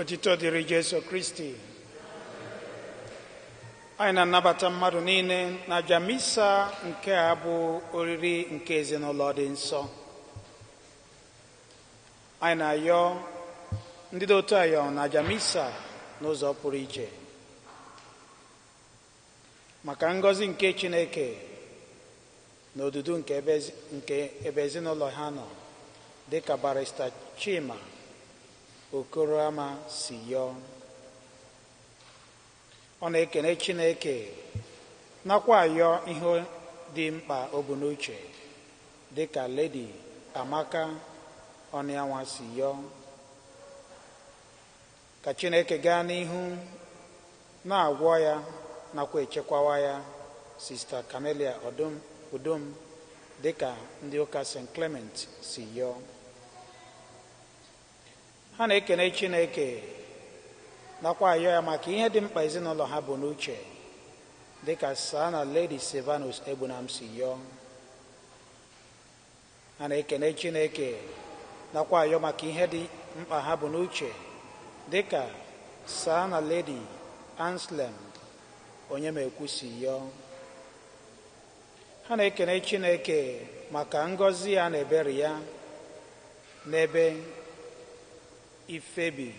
Otito dịrị Jesu Kristi. Anyị na-anabata mmadụ niile na aja misa nke a bụ oriri nke ezinụlọ dị nsọ. Anyị na-ayọ ndị dị otu ayọ na aja misa n'ụzọ pụrụ iche maka ngọzi nke Chineke na odudu nke ebe ezinụlọ ha nọ, dịka barista Chima Okoroama si yọọ. Ọ na-ekene Chineke nakwa ayọ ihe dị mkpa o bu n'uche, dịka Lady Amaka Ọnịanwa si yọọ. Ka Chineke gaa n'ihu na-agwọ ya nakwa echekwawa ya Sista Camelia Udom, dịka ndị ụka St. Clement si yọọ. Ha na-ekene Chineke nakwa ayọ ya maka ihe dị mkpa ezinụlọ ha bụ n'uche, dịka Sir na Lady Silvanus Egbunam si yọọ. Ha na-ekene Chineke nakwa ayọ maka ihe dị mkpa ha bụ n'uche, dịka Sir na Lady Anslem Onyemekwu si yọọ. Ha na-ekene Chineke maka ngọzi ya na ebere ya n'ebe Ifebi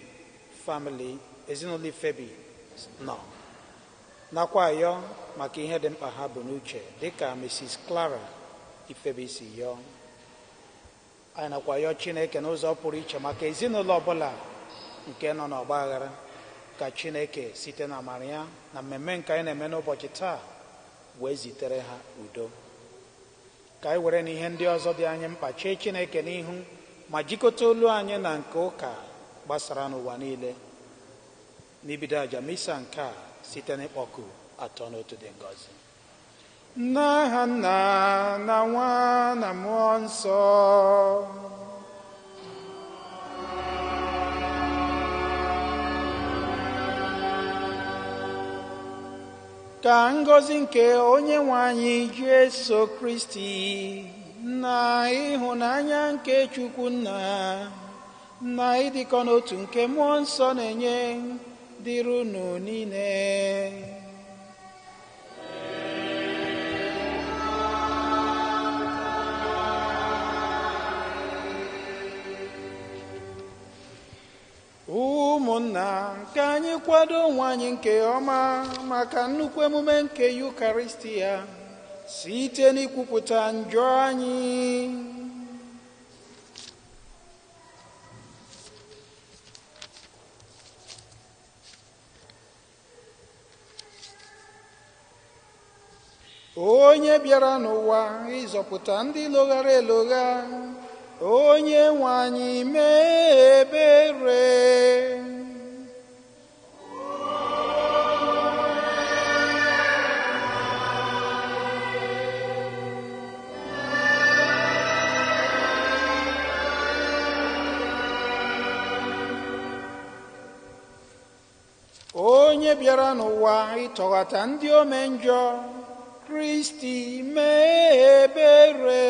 family, ezinụlọ Ifebi nọ, nakwa ayọ maka ihe dị mkpa ha bụ n'uche, dịka Mrs. Clara Ifebi si yọọ. Anyị nakwa ayọ Chineke n'ụzọ pụrụ iche maka ezinụlọ ọbụla nke nọ n'ọgba aghara, ka Chineke site na amara ya na mmemme nke anyị na-eme n'ụbọchị taa wee zitere ha udo. Ka anyị were n'ihe ndị ọzọ dị anyị mkpa chee Chineke n'ihu ma jikọta olu anyị na nke ụka gbasara n'ụwa niile n'ibido aja misa nke a site n'ịkpọku atọ n'otu dị ngọzi. N'aha Nna na Nwa na Mmụọ Nsọ. Ka ngọzi nke Onyenwe anyị Jesu Kristi na ịhụnanya nke Chukwu Nna na ịdịkọ n'otu nke Mmụọ Nsọ na-enye dịrị unu niile. Ụmụnna, ka anyị kwado onwe anyị nke ọma maka nnukwu emume nke Yukaristia site n'ikwupụta njọ anyị. Onye bịara n'ụwa ịzọpụta ndị loghara elogha, onye nwe anyị mee ebere. Onye bịara n'ụwa ịtọghata ndị ome njọ, Kristi mee ebere.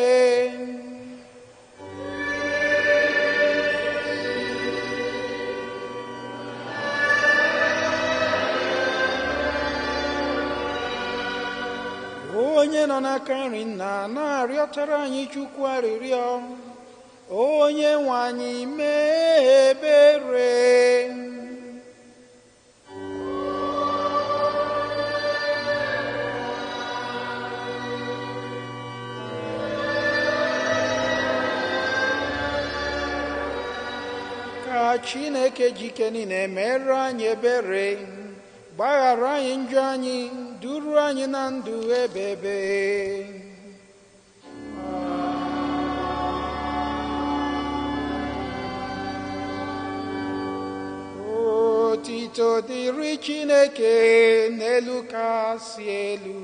Onye nọ n'aka nri Nna na-arịọtara anyị Chukwu arịrịọ, onye nwe anyị mee ebere. Ka Chineke jike niile mere anyị ebere, gbaghara anyị njọ anyị, duru anyị na ndụ ebebe. Otito dịrị Chineke n'elu kasị elu.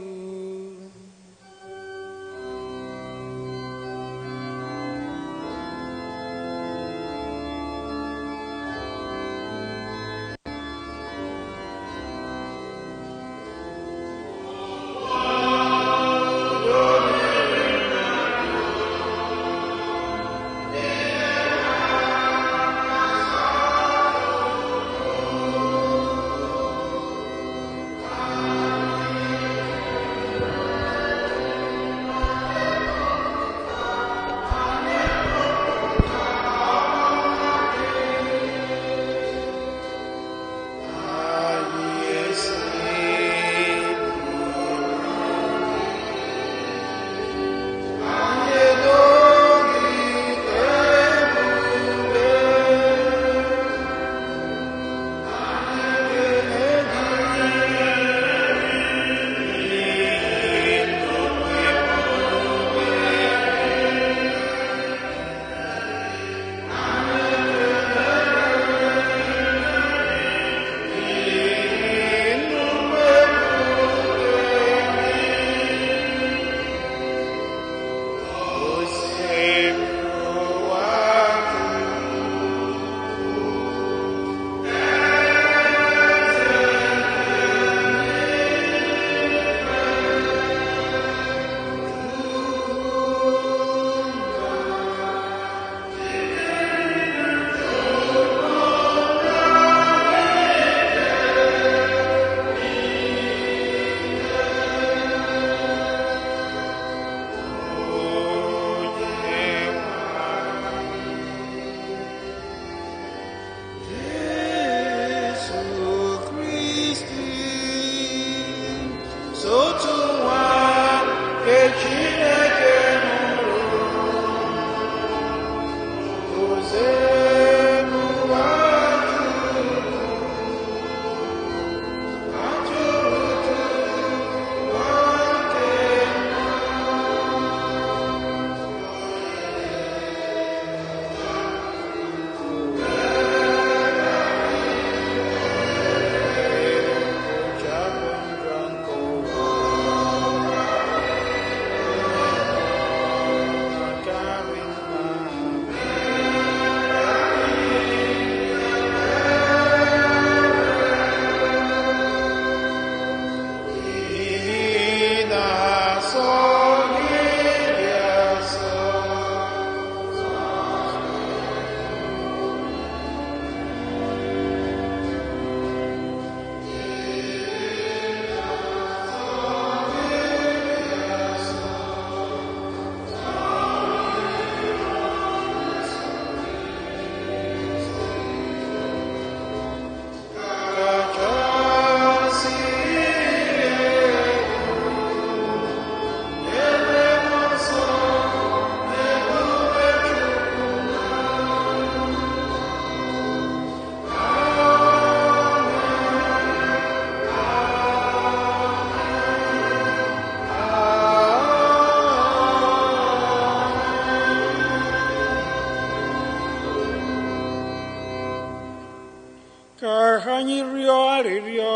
ka anyị rịọ arịrịọ.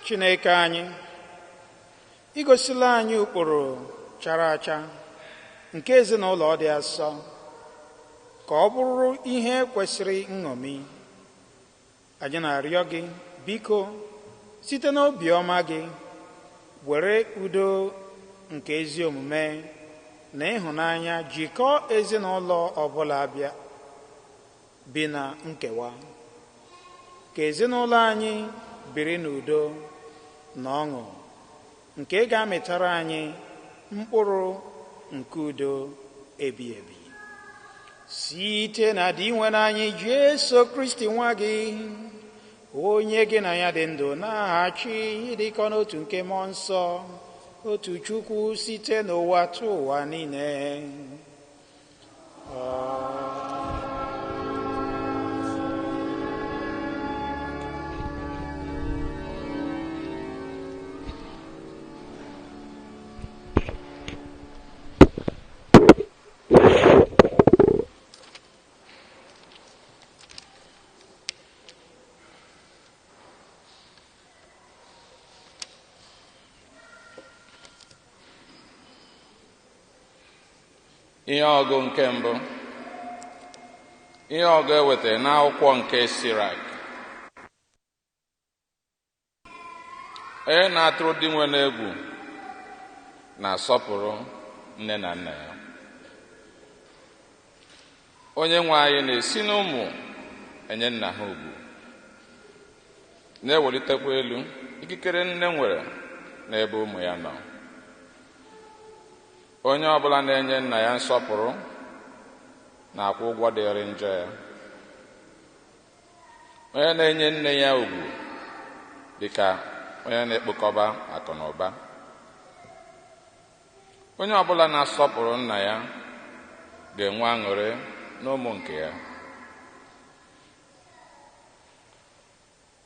Chineke anyị, igosila anyị ụkpụrụ chara acha nke ezinụlọ dị asọ ka ọ bụrụ ihe kwesịrị nṅomi. Anyị na-arịọ gị biko site n'obiọma gị were udo nke ezi omume na ịhụnanya jikọọ ezinụlọ ọbụla bi na nkewa, ka ezinụlọ anyị biri n'udo na ọṅụ nke ga-amịtara anyị mkpụrụ nke udo ebi ebi site na dị nwere anyị Jesu Kristi nwa gị, onye gị na ya dị ndụ na-achị dịkọ n'otu nke mmụọ nsọ, otu Chukwu site n'ụwa tụ ụwa niile. Ihe ọgụ nke mbụ, ihe ọgụ ewetara n'akwụkwọ nke Sirak. Onye na-atụrụ di nwere egwu na-asọpụrụ nne na nna ya. Onye nwe anyị na-esi n'ụmụ enye nna ha ugwu, na-ewelitekwa elu ikikere nne nwere n'ebe ụmụ ya nọ. Onye ọbụla na-enye nna ya nsọpụrụ na-akwụ ụgwọ dịrị njọ ya. Onye na-enye nne ya ugwu dịka onye na-ekpokọba akụ na ụba. Onye ọbụla na-asọpụrụ nna ya ga-enwe aṅụrị n'ụmụ nke ya.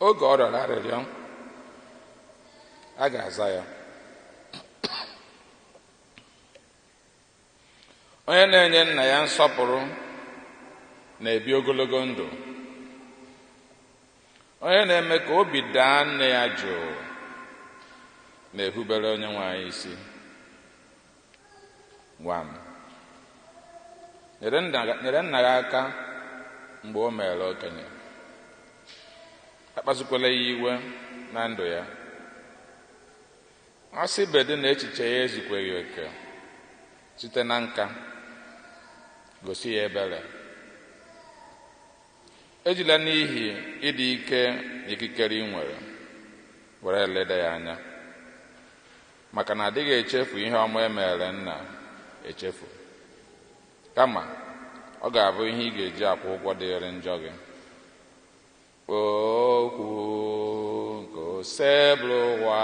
Oge ọ rịọrọ arịrịọ, a ga-aza ya. Onye na-enye nna ya nsọpụrụ na-ebi ogologo ndụ. Onye na-eme ka obi daa nne ya jụụ na-ehubere onye nwe anyị isi. Nwa m, nyere nna ya aka mgbe o mere okenye. Akpasukwala ya iwe na ndụ ya. Asị bedị na echiche ya ezikweghị oke site na nka, gosi ya ebere. Ejila n'ihi ịdị ike na ikikere ị nwere were leda ya anya, maka na adịghị echefu ihe ọma emere nna echefu, kama ọ ga-abụ ihe ị ga-eji akwụ ụgwọ dịrị njọ gị. Okwu nke osebụrụ ụwa.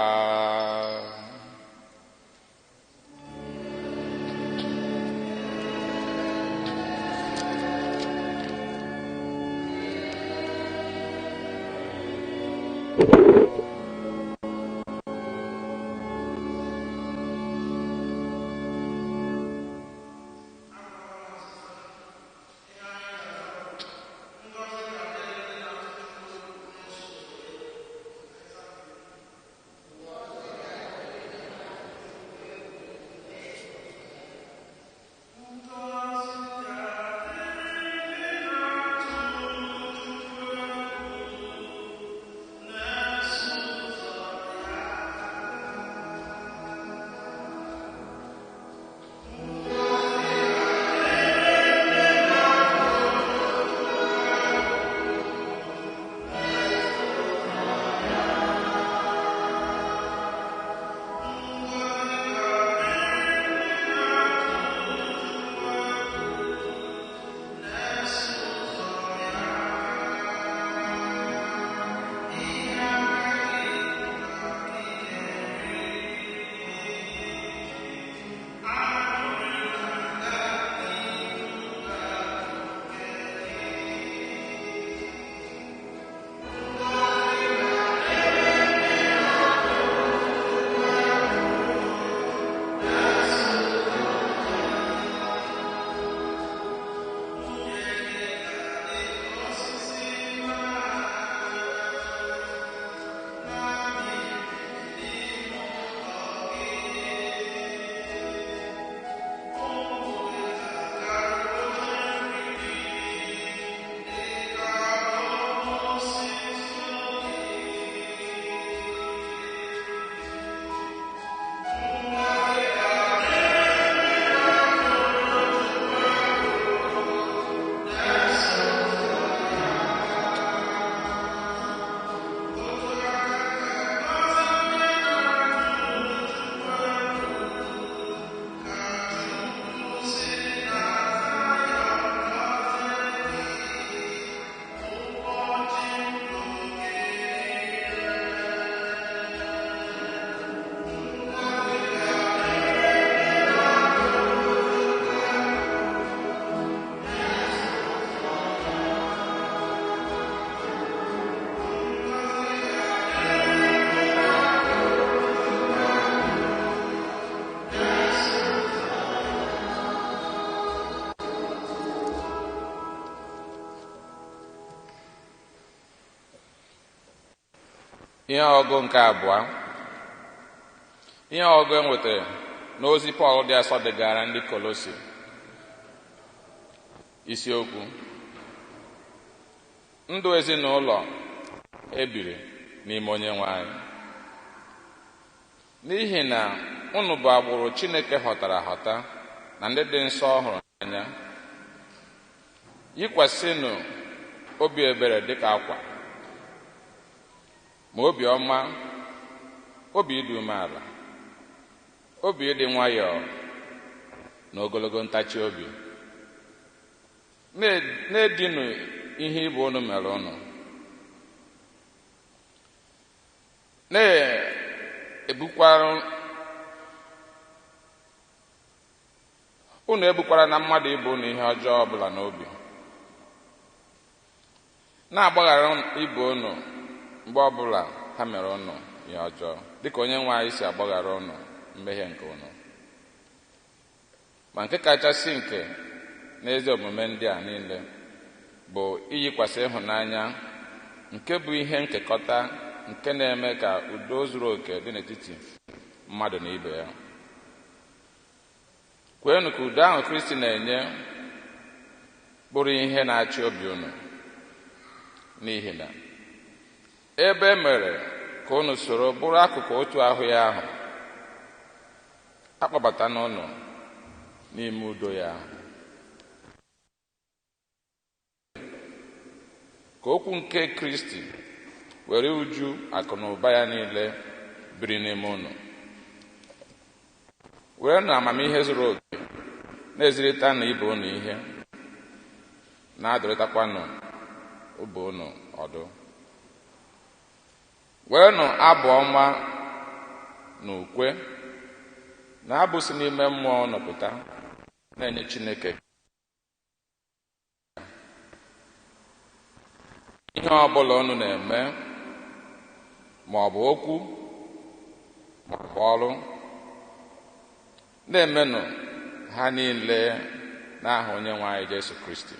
Ihe ọgụ nke abụọ, ihe ọgụ enwetara n'ozi Pọl dị asọ degara ndị Kolosi, isiokwu ndụ ezinụlọ ebiri n'ime Onyenwe anyị. N'ihi na unu bụ agbụrụ Chineke họtara ahọta na ndị dị nsọ ọhụrụ n'anya, yikwasịnụ obi ebere dịka akwa, ma obi ọma, obi ịdị umeala, obi ịdị nwayọọ na ogologo ntachi obi, na-edinụ ihe ibe unu mere unu, unu ebukwara na mmadụ ibe unu ihe ọjọọ ọbụla n'obi, na-agbaghara ibe unu mgbe ọbụla ha mere unu ihe ọjọọ, dịka Onyenwe anyị si agbaghara unu mmehie nke unu. Ma nke kachasị nke n'ezi omume ndị a niile bụ iyikwasị ịhụnanya, nke bụ ihe nkekọta nke na-eme ka udo zuru oke dị n'etiti mmadụ na ibe ya. Kweenụ ka udo ahụ Kristi na-enye bụrụ ihe na-achị obi unu, n'ihi na ebe e mere ka unu soro bụrụ akụkụ otu ahụ ya ahụ, akpọbata n'ụnụ n'ime udo ya ahụ. Ka okwu nke Kristi were uju akụ na ụba ya niile biri n'ime unu, were na amamihe zuru oke na-ezirịta na ibe unu ihe, na-adụrịtakwanụ ibe unu ọdụ. Werenụ abụ ọma na ukwe na abụ si n'ime mmụọ nọpụta, na-enye Chineke ihe ọbụla unu na-eme, ma ọ bụ okwu ma ọ bụ ọrụ, na-emenụ ha niile n'aha Onyenwe anyị Jesu Kristi,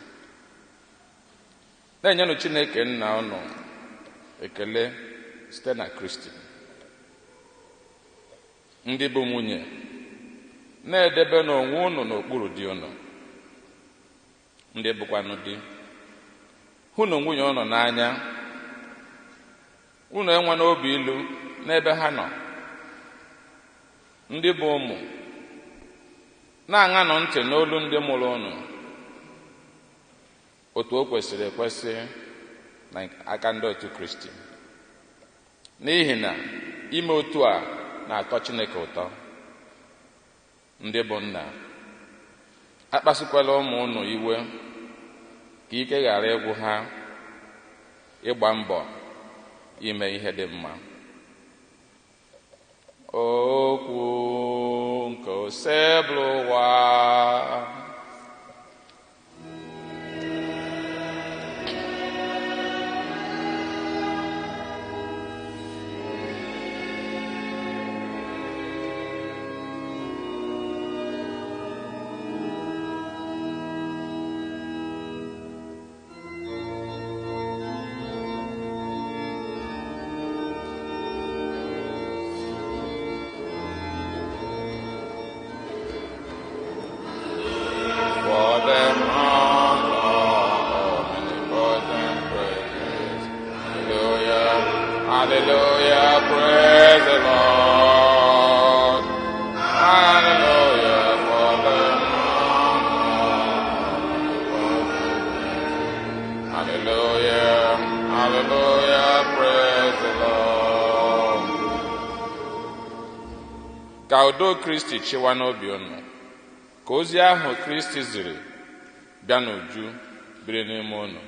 na-enyenụ Chineke nna unu ekele site na Kristi. Ndị bụ nwunye, na-edebe n'onwe unu n'okpuru di unu. Ndị bụkwanụ di, hụnụ nwunye unu n'anya, unu enwe n'obi ilu n'ebe ha nọ. Ndị bụ ụmụ, na-aṅanụ ntị n'olu ndị mụrụ unu, otu o kwesịrị ekwesị n'aka ndị otu Kristi, n'ihi na ime otu a na-atọ Chineke ụtọ. Ndị bụ nna, akpasukwala ụmụ unu iwe, ka ike ghara ịgwụ ha ịgba mbọ ime ihe dị mma. Okwu nke osebụlụ ụwa. Hallelujah, praise the Lord. Hallelujah, for the Hallelujah, hallelujah, praise the Lord. Ka udo Kristi chịwa n'obi unu, ka ozi ahụ Kristi ziri bịa n'uju biri n'ime unu.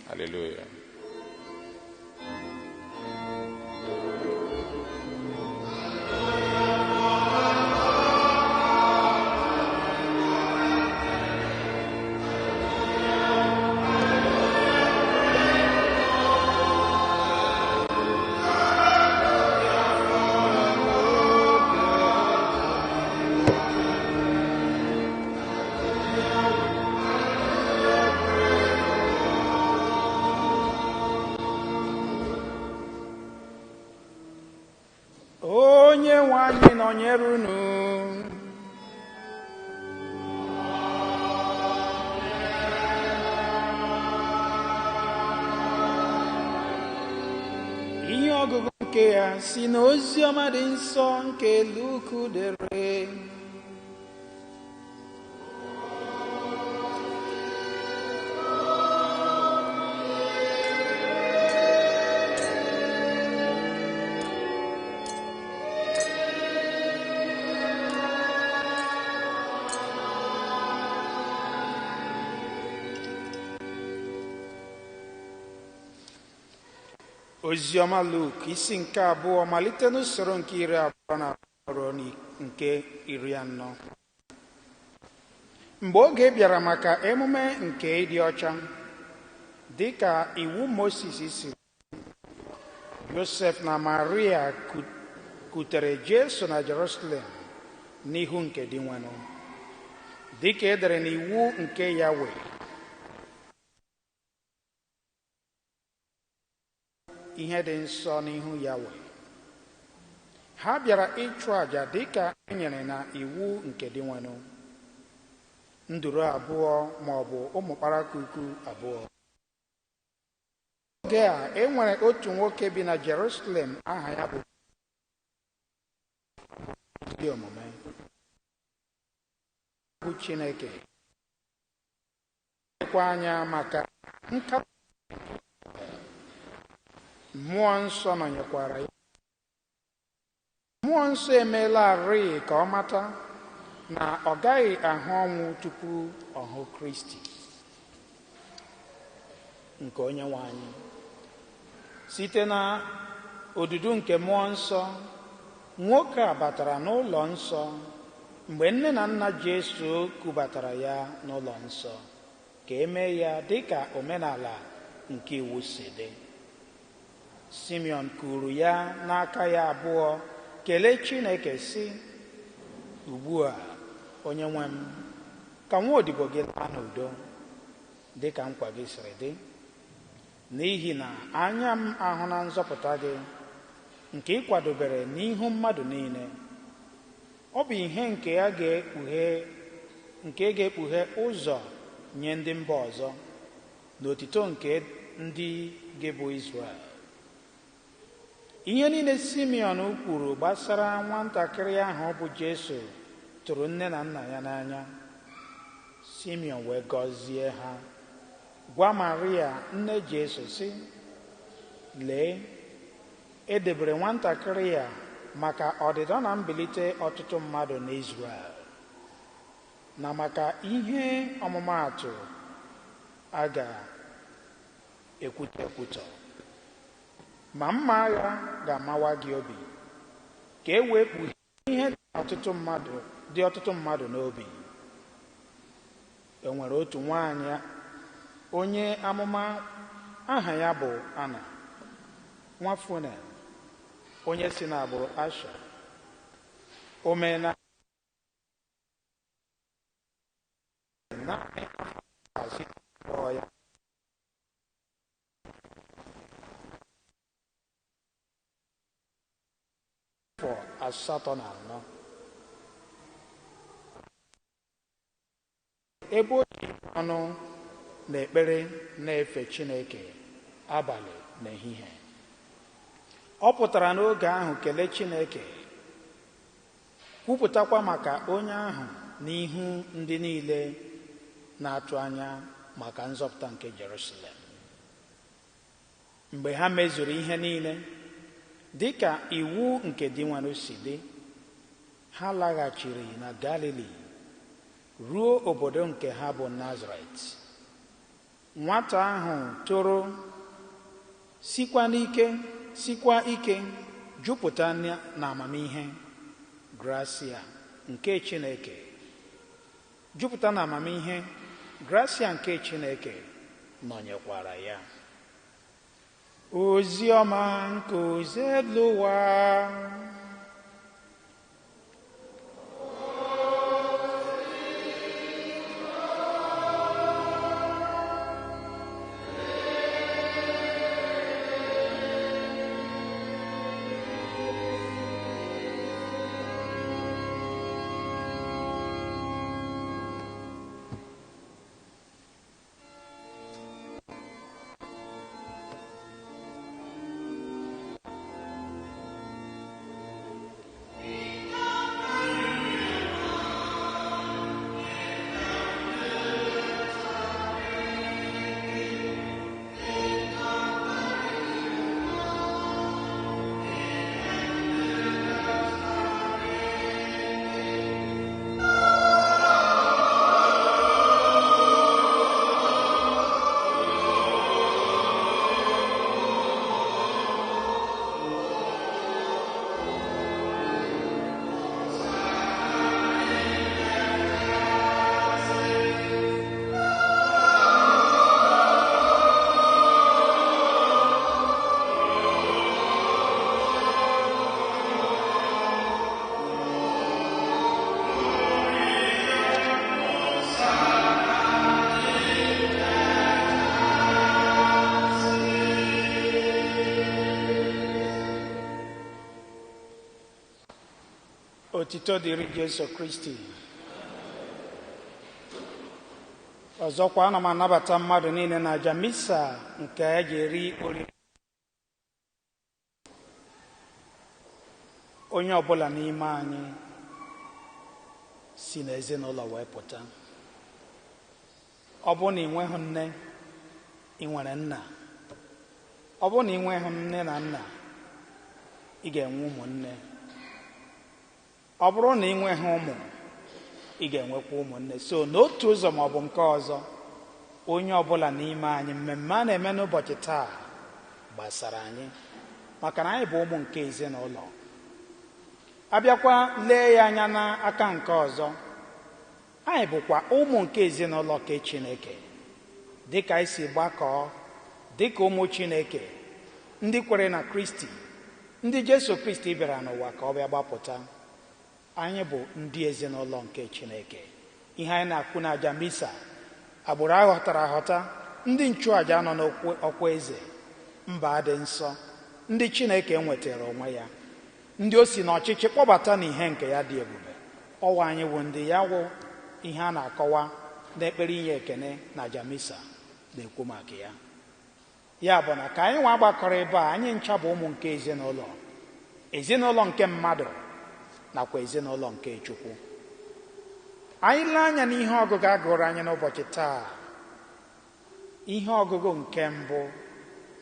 Hallelujah. nwe anyị nọnyere unu. Ihe ọgụgụ nke ya si n'ozi ọma dị nsọ nke Luku dere. Oziọma Luk isi nke abụọ malite n'usoro nke 20 ruo nke 40. Mgbe oge bịara maka emume nke ịdị ọcha dị ka iwu Mosis si, Josef na Maria kutere Jesu na Jerusalem n'ihu nke di nwenụ, dị ka edere n'iwu nke Yahwe. Ihe dị nsọ n'ihu Yahwe. Ha bịara ịchụ àjà dịka e nyere na iwu nke dị nwenụ, nduru abụọ ma ọ bụ ụmụ kparakuku abụọ. Oge a e nwere otu nwoke bi na Jerusalem, aha ya bụ dị omume bụ Chineke, lekwa anya maka nkatọ. Mmụọ nsọ nọnyekwara ya. Mmụọ nsọ emeelarị ka ọ mata na ọ gaghị ahụ ọnwụ tupu ọ hụ Kristi nke Onyenwe anyị. Site na odudu nke mmụọ nsọ, nwoke a batara n'ụlọ nsọ mgbe nne na nna Jesu kubatara ya n'ụlọ nsọ ka emee ya dịka omenala nke iwu si dị. Simeon kuru ya n'aka ya abụọ kelee Chineke sị, ugbu a Onyenwe m, ka nwa odibo gị laa n'udo dịka nkwa gị siri dị, n'ihi na anya m ahụ na nzọpụta gị nke ị kwadobere n'ihu mmadụ niile. Ọ bụ ihe nke ga-ekpughe ụzọ nye ndị mba ọzọ n'otito nke ndị gị bụ Izrel. Ihe niile Simeon kwuru gbasara nwatakịrị ahụ bụ Jesu tụrụ nne na nna ya n'anya. Simeon wee gọzie ha, gwa Maria nne Jesu sị, lee, edebere nwatakịrị ya maka ọdịda na mbilite ọtụtụ mmadụ n'Izrel, na maka ihe ọmụmaatụ a ga-ekwutọ. Ma mma agha ga-amawa gị obi, ka e wee kpughee ihe dị ọtụtụ mmadụ n'obi. E nwere otu nwaanyị onye amụma, aha ya bụ Ana nwa Funen, onye si n'agbụrụ Asha. O mee na ya afọ 84. Ebe o ji ọnụ n'ekpere na-efe Chineke abalị na ehihie. Ọ pụtara n'oge ahụ kelee Chineke, kwupụtakwa maka onye ahụ n'ihu ndị niile na-atụ anya maka nzọpụta nke Jerusalem. Mgbe ha mezuru ihe niile dịka iwu nke di nwanụ si dị, ha laghachiri na Galili ruo obodo nke ha bụ Nazaret. Nwata ahụ toro, sikwa ike, jupụta na amamihe, gracia nke Chineke, jupụta na amamihe, gracia nke Chineke nọnyekwara ya. Ozi ọma nke ozi elu ụwa. Otito dịrị Jesu Kristi. Ọzọkwa ana m anabata mmadụ niile na aja misa nke a ji eri oriri. Onye ọbụla n'ime anyị si n'ezinụlọ wee pụta. Ọ bụrụ na ị nweghị nne, ị nwere nna. Ọ bụrụ na ị nweghị nne na nna, ị ga-enwe ụmụnne. Ọ bụrụ na ị nweghị ụmụ, ị ga-enwekwa ụmụnne. So n'otu ụzọ ma ọ bụ nke ọzọ, onye ọbụla n'ime anyị, mmemme a na-eme n'ụbọchị taa gbasara anyị, maka na anyị bụ ụmụ nke ezinụlọ. Abịakwa lee ya anya n'aka nke ọzọ, anyị bụkwa ụmụ nke ezinụlọ nke Chineke, dịka anyị si gbakọọ dịka ụmụ Chineke, ndị kwere na Kristi, ndị Jesu Kristi bịara n'ụwa ka ọ bịa gbapụta. Anyị bụ ndị ezinụlọ nke Chineke. Ihe anyị na-akwụ n'aja misa, agbụrụ aghọtara aghọta, ndị nchụaja nọ n'ọkwa eze, mba dị nsọ, ndị Chineke nwetara onwe ya, ndị o si n'ọchịchị kpọbata n'ihe nke ya dị ebube. Ọwa anyị bụ ndị ya wụ ihe a na-akọwa n'ekpere inye ekene na aja misa na-ekwu maka ya. Ya bụ na ka anyị nwa gbakọrọ ebe a, anyị ncha bụ ụmụ nke ezinụlọ, ezinụlọ nke mmadụ nakwa ezinụlọ nke Chukwu. Anyị lee anya n'ihe ọgụgụ agụrụ anyị n'ụbọchị taa, ihe ọgụgụ nke mbụ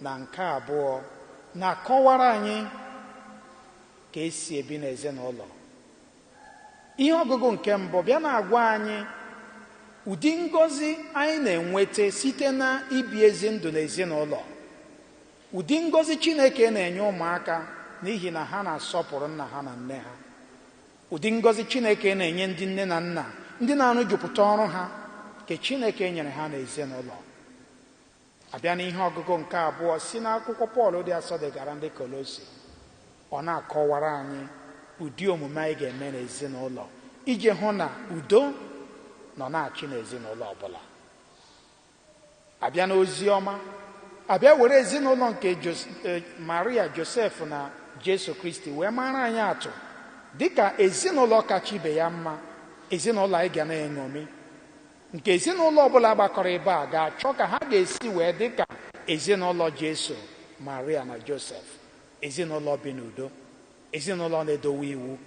na nke abụọ na-akọwara anyị ka esi ebi n'ezinụlọ. Ihe ọgụgụ nke mbụ bịa na-agwa anyị ụdị ngọzi anyị na-enweta site na ibi ezi ndụ n'ezinụlọ, ụdị ngọzi Chineke na-enye ụmụaka n'ihi na ha na-asọpụrụ nna ha na nne ha, ụdị ngọzi Chineke na-enye ndị nne na nna ndị na-arụjupụta ọrụ ha nke Chineke nyere ha n'ezinụlọ. Abịa n'ihe ọgụgụ nke abụọ si n'akwụkwọ Pọl dị asọ degara ndị Kolosi, ọ na-akọwara anyị ụdị omume anyị ga-eme n'ezinụlọ iji hụ na udo nọ na-achị n'ezinụlọ ọbụla. Abịa n'ozi ọma, abịa were ezinụlọ nke Maria, Josef na Jesu Kristi wee mara anyị atụ dịka ezinụlọ kacha ibe ya mma, ezinụlọ anyị ga na-eṅomi, nke ezinụlọ ọbụla gbakọrọ ebe a ga-achọ ka ha ga-esi wee dịka ezinụlọ Jesu, Maria na Josef, ezinụlọ bi n'udo, ezinụlọ na-edowe iwu,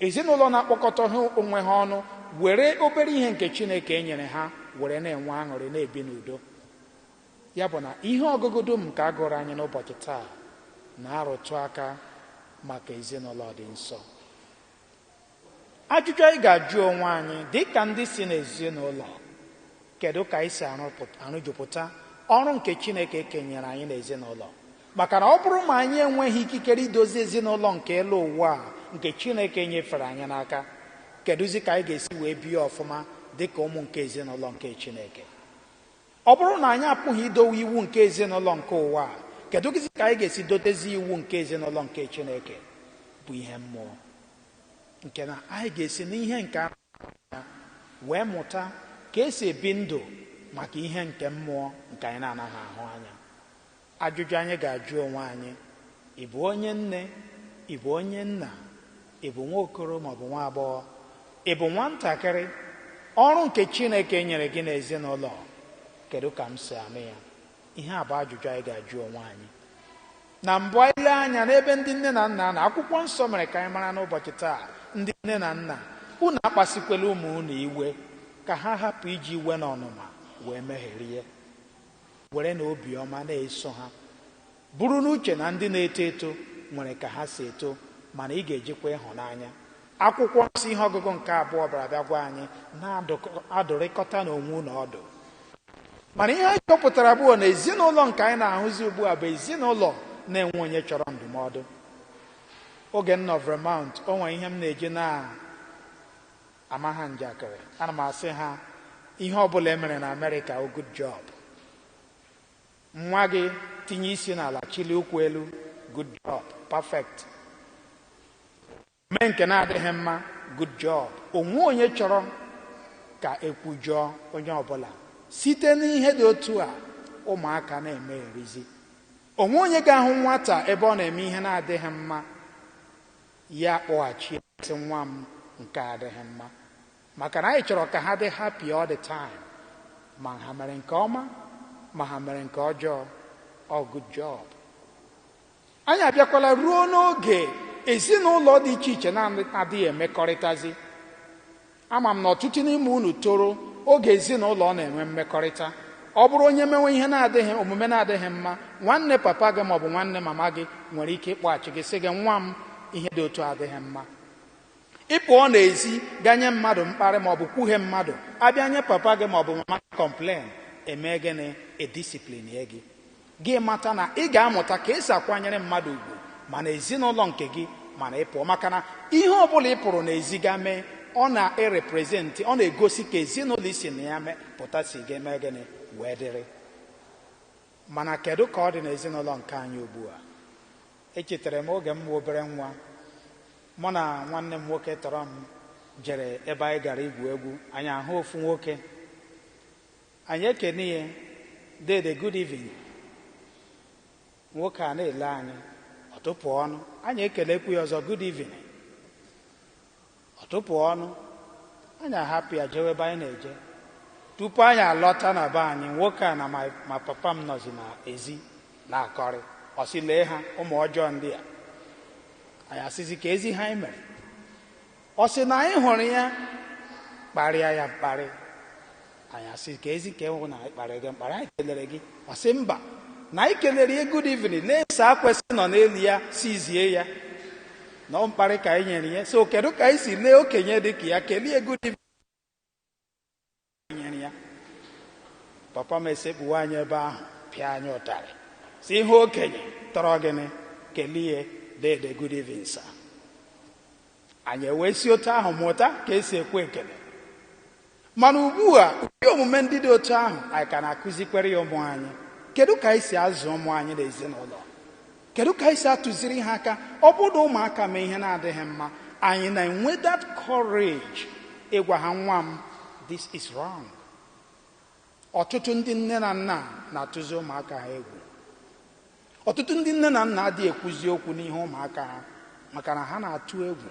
ezinụlọ na-akpọkọta onwe ha ọnụ, were obere ihe nke Chineke nyere ha were na-enwe aṅụrị na-ebi n'udo. Ya bụ na ihe ọgụgụ dum nke a gụrụ anyị n'ụbọchị taa na-arụtụ aka maka ezinụlọ dị nsọ. Ajụjụ anyị ga-ajụ onwe anyị dịka ndị si n'ezinụlọ, kedu ka anyị si arụjupụta ọrụ nke Chineke kenyere anyị n'ezinụlọ? Maka na ọ bụrụ ma anyị enweghị ikikere idozi ezinụlọ nke elu ụwa nke Chineke nyefere anyị n'aka, kedụzi ka anyị ga-esi wee bie ọfụma dịka ụmụ nke ezinụlọ nke Chineke? Ọ bụrụ na anyị apụghị idowe iwu nke ezinụlọ nke ụwa, kedụzi ka anyị ga-esi dotezi iwu nke ezinụlọ nke Chineke bụ ihe mmụọ, nke na anyị ga-esi n'ihe nke ya wee mụta ka esi ebi ndụ maka ihe nke mmụọ nke anyị na-anaghị ahụ anya. Ajụjụ anyị ga-ajụ onwe anyị, ị bụ onye nne, ị bụ onye nna, ị bụ nwa okoro maọbụ nwa agbọghọ, ị bụ nwatakịrị? Ọrụ nke Chineke nyere gị n'ezinụlọ, kedu ka m si anụ ya? Ihe a bụ ajụjụ anyị ga-ajụ onwe anyị. Na mbụ anyị lee anya n'ebe ndị nne na nna na akwụkwọ nsọ mere ka anyị mara n'ụbọchị taa, ndị nne na nna, unu akpasikwela ụmụ unu iwe, ka ha hapụ iji iwe na ọnụma wee megherie, were na obiọma na-eso ha, bụrụ n'uche na ndị na-eto eto nwere ka ha si eto, mana ị ga-ejikwa ịhụnanya. Akwụkwọ nsọ ihe ọgụgụ nke abụọ bịara bịa gwa anyị na-adụrịkọta n'onwe unu ọdụ. Mana ihe anyị chọpụtara bụ na ezinụlọ nke anyị na-ahụzi ugbu a bụ ezinụlọ na-enwe onye chọrọ ndụmọdụ. Oge m nọ Vermont, o nwere ihe m na-eji na-ama ha njakịrị. Ana m asị ha, ihe ọbụla emere na Amerịka, o good job. Nwa gị tinye isi n'ala chili ụkwụ elu, good job, perfect. Mee nke na-adịghị mma, good job. Onwe onye chọrọ ka ekwujọọ onye ọbụla. Site n'ihe dị otu a, ụmụaka na-emegherizi. Onwe onye ga-ahụ nwata ebe ọ na-eme ihe na-adịghị mma ya kpọghachi sị nwa m nke adịghị mma, maka na anyị chọrọ ka ha dị happy all the time, ma ha mere nke ọma ma ha mere nke ọjọọ. All good job. Anyị abịakwala ruo n'oge ezinụlọ dị iche iche na-adịghị emekọrịtazi. Ama m na ọtụtụ n'ime unu toro oge ezinụlọ na-enwe mmekọrịta. Ọ bụrụ onye mewe ihe na-adịghị omume na-adịghị mma, nwanne papa gị maọbụ nwanne mama gị nwere ike ịkpọghachi gị sị gị, nwa m, ihe dị otu adịghị mma. Ịpụọ n'ezi ganye mmadụ mkparị maọbụ kwughe mmadụ, abịa nye papa gị maọbụ mama gị complain, eme gịnị? Edisiplin gị. Gị mata na ị ga-amụta ka esi akwanyere mmadụ ugwu ma na ezinụlọ nke gị ma na ịpụọ, maka na ihe ọbụla ị pụrụ n'ezi ga mee, ọ na-ereprezentị, ọ na-egosi ka ezinụlọ isi na ya pụta si ga-eme gịnị wee dịrị. Mana kedu ka ọ dị n'ezinụlọ nke anyị ugbu a? Echetara m oge m bụ obere nwa, mụ na nwanne m nwoke tọrọ m jere ebe anyị gara igwu egwu. Anyị ahụ ofu nwoke, anyị ekene ya, dede good evening. Nwoke a na-ele anyị, ọ tụpụ ọnụ. Anyị ekelekwu ya ọzọ, good evening. Ọ tụpụ ọnụ. Anyị ahapụ ya jewe ebe anyị na-eje. Tupu anyị alọta na be anyị, nwoke a na ma papa m nọzi n'ezi na-akọrị. Ọ sị, lee ha, ụmụ ọjọọ ndị a. Anyị asịzi ka ezi ha anyị mere. Ọ sị na anyị hụrụ ya, kparịa ya mkparị. Anyị asị ka ezi ka enwụ na anyị kparịa gị mkparị, anyị kelere gị. Ọ sị mba, na anyị kelere ya good evening, na-ese akwesị nọ n'elu ya sizie ya na mkparị ka anyị nyere ya. So kedu ka anyị si lee okenye dị ka ya kelee good evening nyere ya? Papa m esekpuwe anyị ebe ahụ, pịa anyị ụtarị, si ihe okenye tọrọ gịnị kelee dede good evening sir. Anyị ewee si otu ahụ mụta ka esi ekwe ekele. Mana ugbu a ụdị omume ndị dị otu ahụ anyị ka na-akụzikwere ya ụmụ anyị. Kedu ka anyị si azụ ụmụ anyị n'ezinụlọ? Kedu ka anyị si atụziri ha aka? Ọ bụrụ ụmụaka mee ihe na-adịghị mma, anyị na-enwe that courage ịgwa ha, nwa m, this is wrong. Ọtụtụ ndị nne na nna na-atụzi ụmụaka ha egwu. Ọtụtụ ndị nne na nna adịghị ekwuzi okwu n'ihe ụmụaka ha maka na ha na-atụ egwu.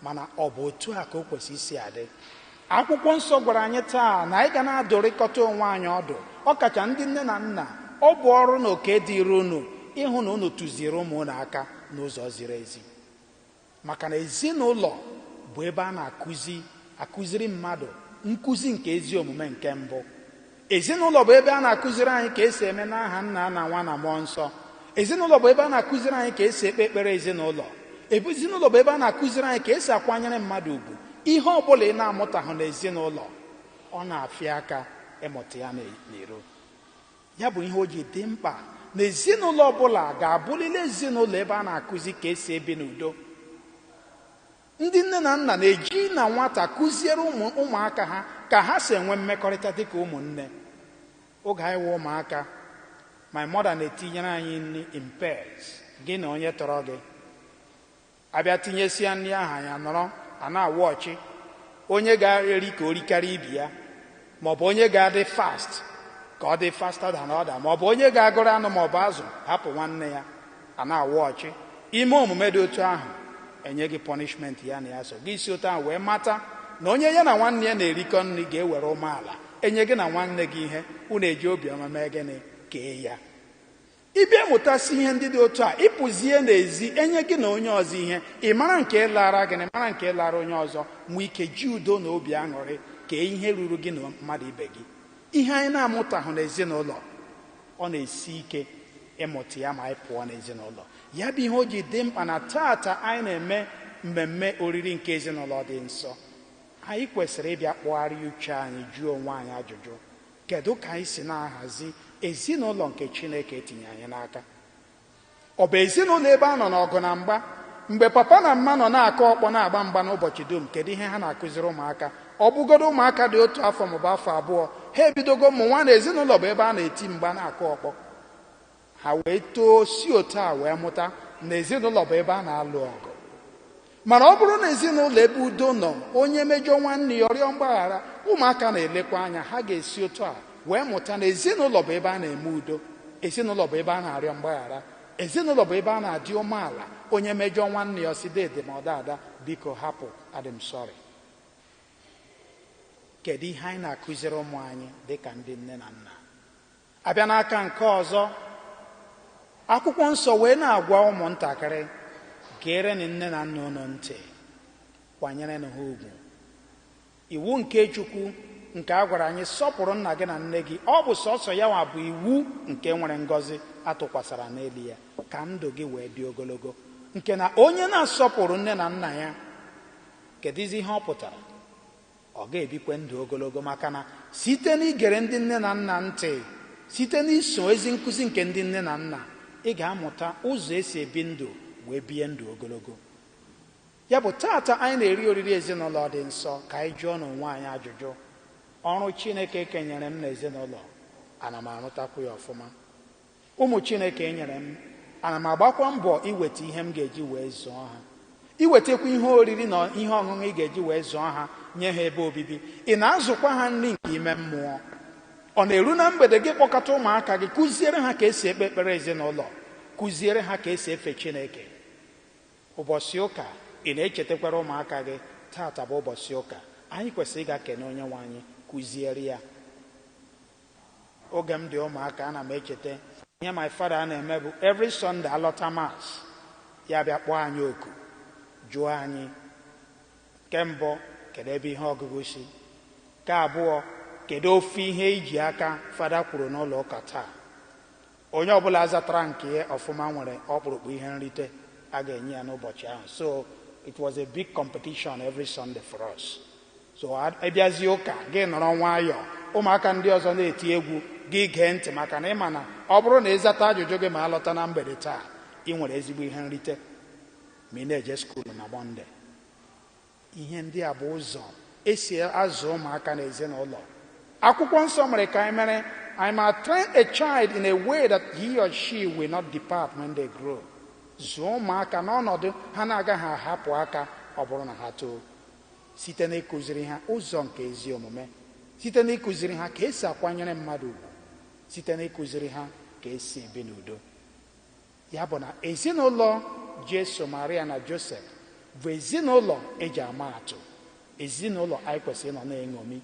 Mana ọ bụ otu a ka o kwesị isi adị. Akwụkwọ nsọ gwara anyị taa na anyị ga na-adụrịkọta onwe anyị ọdụ, ọkacha ndị nne na nna. Ọ bụ ọrụ na oke dịrị unu ịhụ na unu tụziri ụmụ unu aka n'ụzọ ziri ezi, maka na ezinụlọ bụ ebe a na-akụziri mmadụ nkụzi nke ezi omume nke mbụ. Ezinụlọ bụ ebe a na-akụziri anyị ka esi eme n'aha Nna na Nwa na Mmụọ Nsọ. Ezinụlọ bụ ebe a na-akụziri anyị ka esi ekpe ekpere ezinụlọ. Ezinụlọ bụ ebe a na-akụziri anyị ka esi akwanyere mmadụ ugwu. Ihe ọ bụla ị na-amụtaghị n'ezinụlọ, ọ na-afịa aka ịmụta ya n'iro. Ya bụ ihe o ji dị mkpa na ezinụlọ ọbụla ga-abụlili ezinụlọ ebe a na-akụzi ka esi ebi n'udo. Ndị nne na nna na-eji na nwata kụziere ụmụaka ha ka ha si enwe mmekọrịta dịka ụmụnne. Oge anyị wụ ụmụaka, my mother na-etinyere anyị nri in pairs, gị na onye tọrọ gị. Abịa tinyesia nri ahụ, anyị anọrọ a na-awụ ọchị. Onye ga-eri ka o rikarịa ibi ya, maọbụ onye ga-adị fast ka ọ dị faster than other, maọbụ onye ga-agụrụ anụ maọbụ azụ hapụ nwanne ya, a na-awụ ọchị. Ime omume dị otu ahụ enye gị punishment ya na ya so. Gị si otu ahụ wee mata na onye ya na nwanne ya na-erikọ nri ga-ewere umeala enye gị na nwanne gị ihe, unu eji obiọma mee gịnị kee ya. Ịbịa mụtasị ihe ndị dị otu a, ịpụzie n'ezi enye gị na onye ọzọ ihe, ị mara nke lara gị na mara nke lara onye ọzọ, nwee ike ji udo na obi aṅụrị kee ihe ruru gị na mmadụ ibe gị. Ihe anyị na-amụtahụ n'ezinụlọ, ọ na-esi ike ịmụta ya ma anyị pụọ n'ezinụlọ. Ya bụ ihe o ji dị mkpa na taata anyị na-eme mmemme oriri nke ezinụlọ dị nsọ. Anyị kwesịrị ịbịa kpọgharịa uche anyị, jụọ onwe anyị ajụjụ, kedu ka anyị si na-ahazi ezinụlọ nke Chineke etinye anyị n'aka? Ọ bụ ezinụlọ ebe a nọ n'ọgụ na mgba? Mgbe papa na mma nọ na-akọ ọkpọ na-agba mgba n'ụbọchị dum, kedu ihe ha na-akụziri ụmụaka? Ọ bụgodo ụmụaka dị otu afọ maọbụ afọ abụọ, ha ebidogo ụmụ nwa na ezinụlọ bụ ebe a na-eti mgba na-akọ ọkpọ. Ha wee too si otu a wee mụta na ezinụlọ bụ ebe a na-alụ ọgụ. Mana ọ bụrụ na ezinụlọ ebe udo nọ, onye mejọ nwanne ya rịọ mgbaghara, ụmụaka na-elekwa anya, ha ga-esi otu a wee mụta na ezinụlọ bụ ebe a na-eme udo, ezinụlọ bụ ebe a na-arịọ mgbaghara, ezinụlọ bụ ebe a na-adị umeala. Onye mejọ nwanne ya si dede ma ọ dada, biko hapụ, adị m sọrị. Kedu ihe anyị na-akụziri ụmụ anyị dịka ndị nne na nna? Abịa n'aka nke ọzọ, akwụkwọ nsọ wee na-agwa ụmụntakịrị, gerenụ nne na nna unu ntị, kwanyerenụ ha ugwu. Iwu nke Chukwu nke a gwara anyị, sọpụrụ nna gị na nne gị, ọ bụ sọsọ ya nwa bụ iwu nke nwere ngọzi atụkwasara n'elu ya, ka ndụ gị wee dị ogologo. Nke na onye na-asọpụrụ nne na nna ya, kedụzi ihe ọ pụtara? Ọ ga-ebikwe ndụ ogologo, maka na site n'igere ndị nne na nna ntị, site n'iso ezi nkụzi nke ndị nne na nna, ị ga-amụta ụzọ esi ebi ndụ wee bie ndụ ogologo. Ya bụ taata anyị na-eri oriri ezinụlọ dị nsọ, ka anyị jụọ n'onwe anyị ajụjụ: ọrụ Chineke kenyere m n'ezinụlọ, ana m arụtakwu ya ọfụma? Ụmụ Chineke enyere m, ana m agbakwa mbọ iweta ihe m ga-eji wee zụọ ha, iwetakwa ihe oriri na ihe ọṅụṅụ ị ga-eji wee zụọ ha, nye ha ebe obibi? Ị na-azụkwa ha nri nke ime mmụọ? Ọ na-eru na mgbede gị kpọkọta ụmụaka gị, kụziere ha ka esi ekpe ekpere ezinụlọ, kụziere ha ka esi efe Chineke? Ụbọchị ụka ị na-echetakwara ụmụaka gị, taata bụ ụbọchị ụka, anyị kwesịrị ịga kene onye nwe anyị, kụziere ya. Oge m dị ụmụaka, ana m echeta ihe my father na-eme bụ every Sunday alọta mass, ya bịa kpọọ anyị oku, jụọ anyị: nke mbụ, kedu ebe ihe ọgụgụ si? Nke abụọ, kedu ofe ihe iji aka fada kwuru n'ụlọ ụka taa? Onye ọbụla zatara nke ọfụma nwere ọkpụrụkpụ ihe nrite a ga-enye ya n'ụbọchị ahụ. So it was a big competition every Sunday for us. So ịbịazi ụka, gị nọrọ nwayọọ, ụmụaka ndị ọzọ na-eti egwu, gị gee ntị, maka na ịma na ọ bụrụ na ịzata ajụjụ gị ma alọta na mgbede taa, ị nwere ezigbo ihe nrite ma ị na-eje skuulu na Mọnde. Ihe ndị a bụ ụzọ esi azụ ụmụaka n'ezinụlọ. Akwụkwọ nsọ mere ka anyị mere, I must train a child in a way that he or she will not depart when they grow. Zụọ ụmụaka n'ọnọdụ ha na-agaghị ahapụ aka ọ bụrụ na ha too, site n'ịkụziri ha ụzọ nke ezi omume, site n'ịkụziri ha ka esi akwanyere mmadụ ugwu, site n'ịkụziri ha ka esi ebi n'udo. Ya bụ na ezinụlọ Jesu, Maria na Josef bụ ezinụlọ eji ama atụ, ezinụlọ anyị kwesịrị ịnọ na-eṅomi,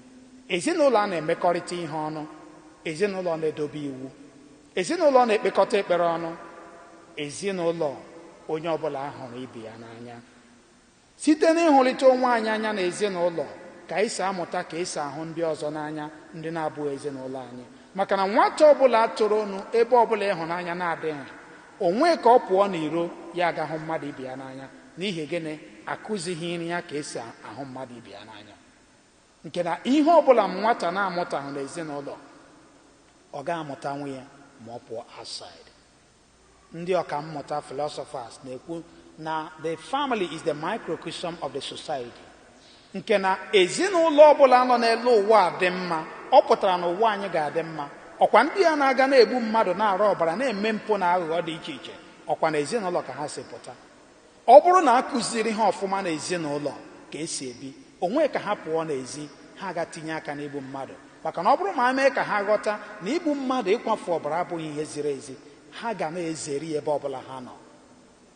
ezinụlọ a na-emekọrịta ihe ọnụ, ezinụlọ na-edobe iwu, ezinụlọ na-ekpekọta ekpere ọnụ, ezinụlọ onye ọbụla hụrụ ibe ya n'anya. Site n'ịhụrịta onwe anyị anya na ezinụlọ, ka anyị si amụta ka esi ahụ ndị ọzọ n'anya, ndị na-abụghị ezinụlọ anyị. Maka na nwata ọbụla tụrụ ọnụ ebe ọbụla ịhụnanya na-adịghị, onwe ka ọ pụọ n'iro ya agahụ mmadụ ibe ya n'anya. N'ihi gịnị? Akụzighị nri ya ka esi ahụ mmadụ ibe ya n'anya. Nke na ihe ọbụla nwata na-amụtaghị n'ezinụlọ, ọ ga-amụtanwu ya ma ọ pụọ outside. Ndị ọka mmụta philosophers na-ekwu na the family is the microcosm of the society. Nke na ezinụlọ ọbụla nọ n'elu ụwa dị mma, ọ pụtara na ụwa anyị ga-adị mma. Ọkwa ndị a na-aga na-egbu mmadụ, na-arụ ọbara, na-eme mpụ na aghụghọ dị iche iche, ọkwa na ezinụlọ ka ha si pụta. Ọ bụrụ na akụziri ha ọfụma na ezinụlọ ka esi ebi, onwe ka ha pụọ n'ezi, ha ga tinye aka n'igbu mmadụ. Maka na ọ bụrụ ma mee ka ha ghọta na igbu mmadụ, ịkwafu ọbara abụghị ihe ziri ezi, ha ga na-ezeri ebe ọbụla ha nọ.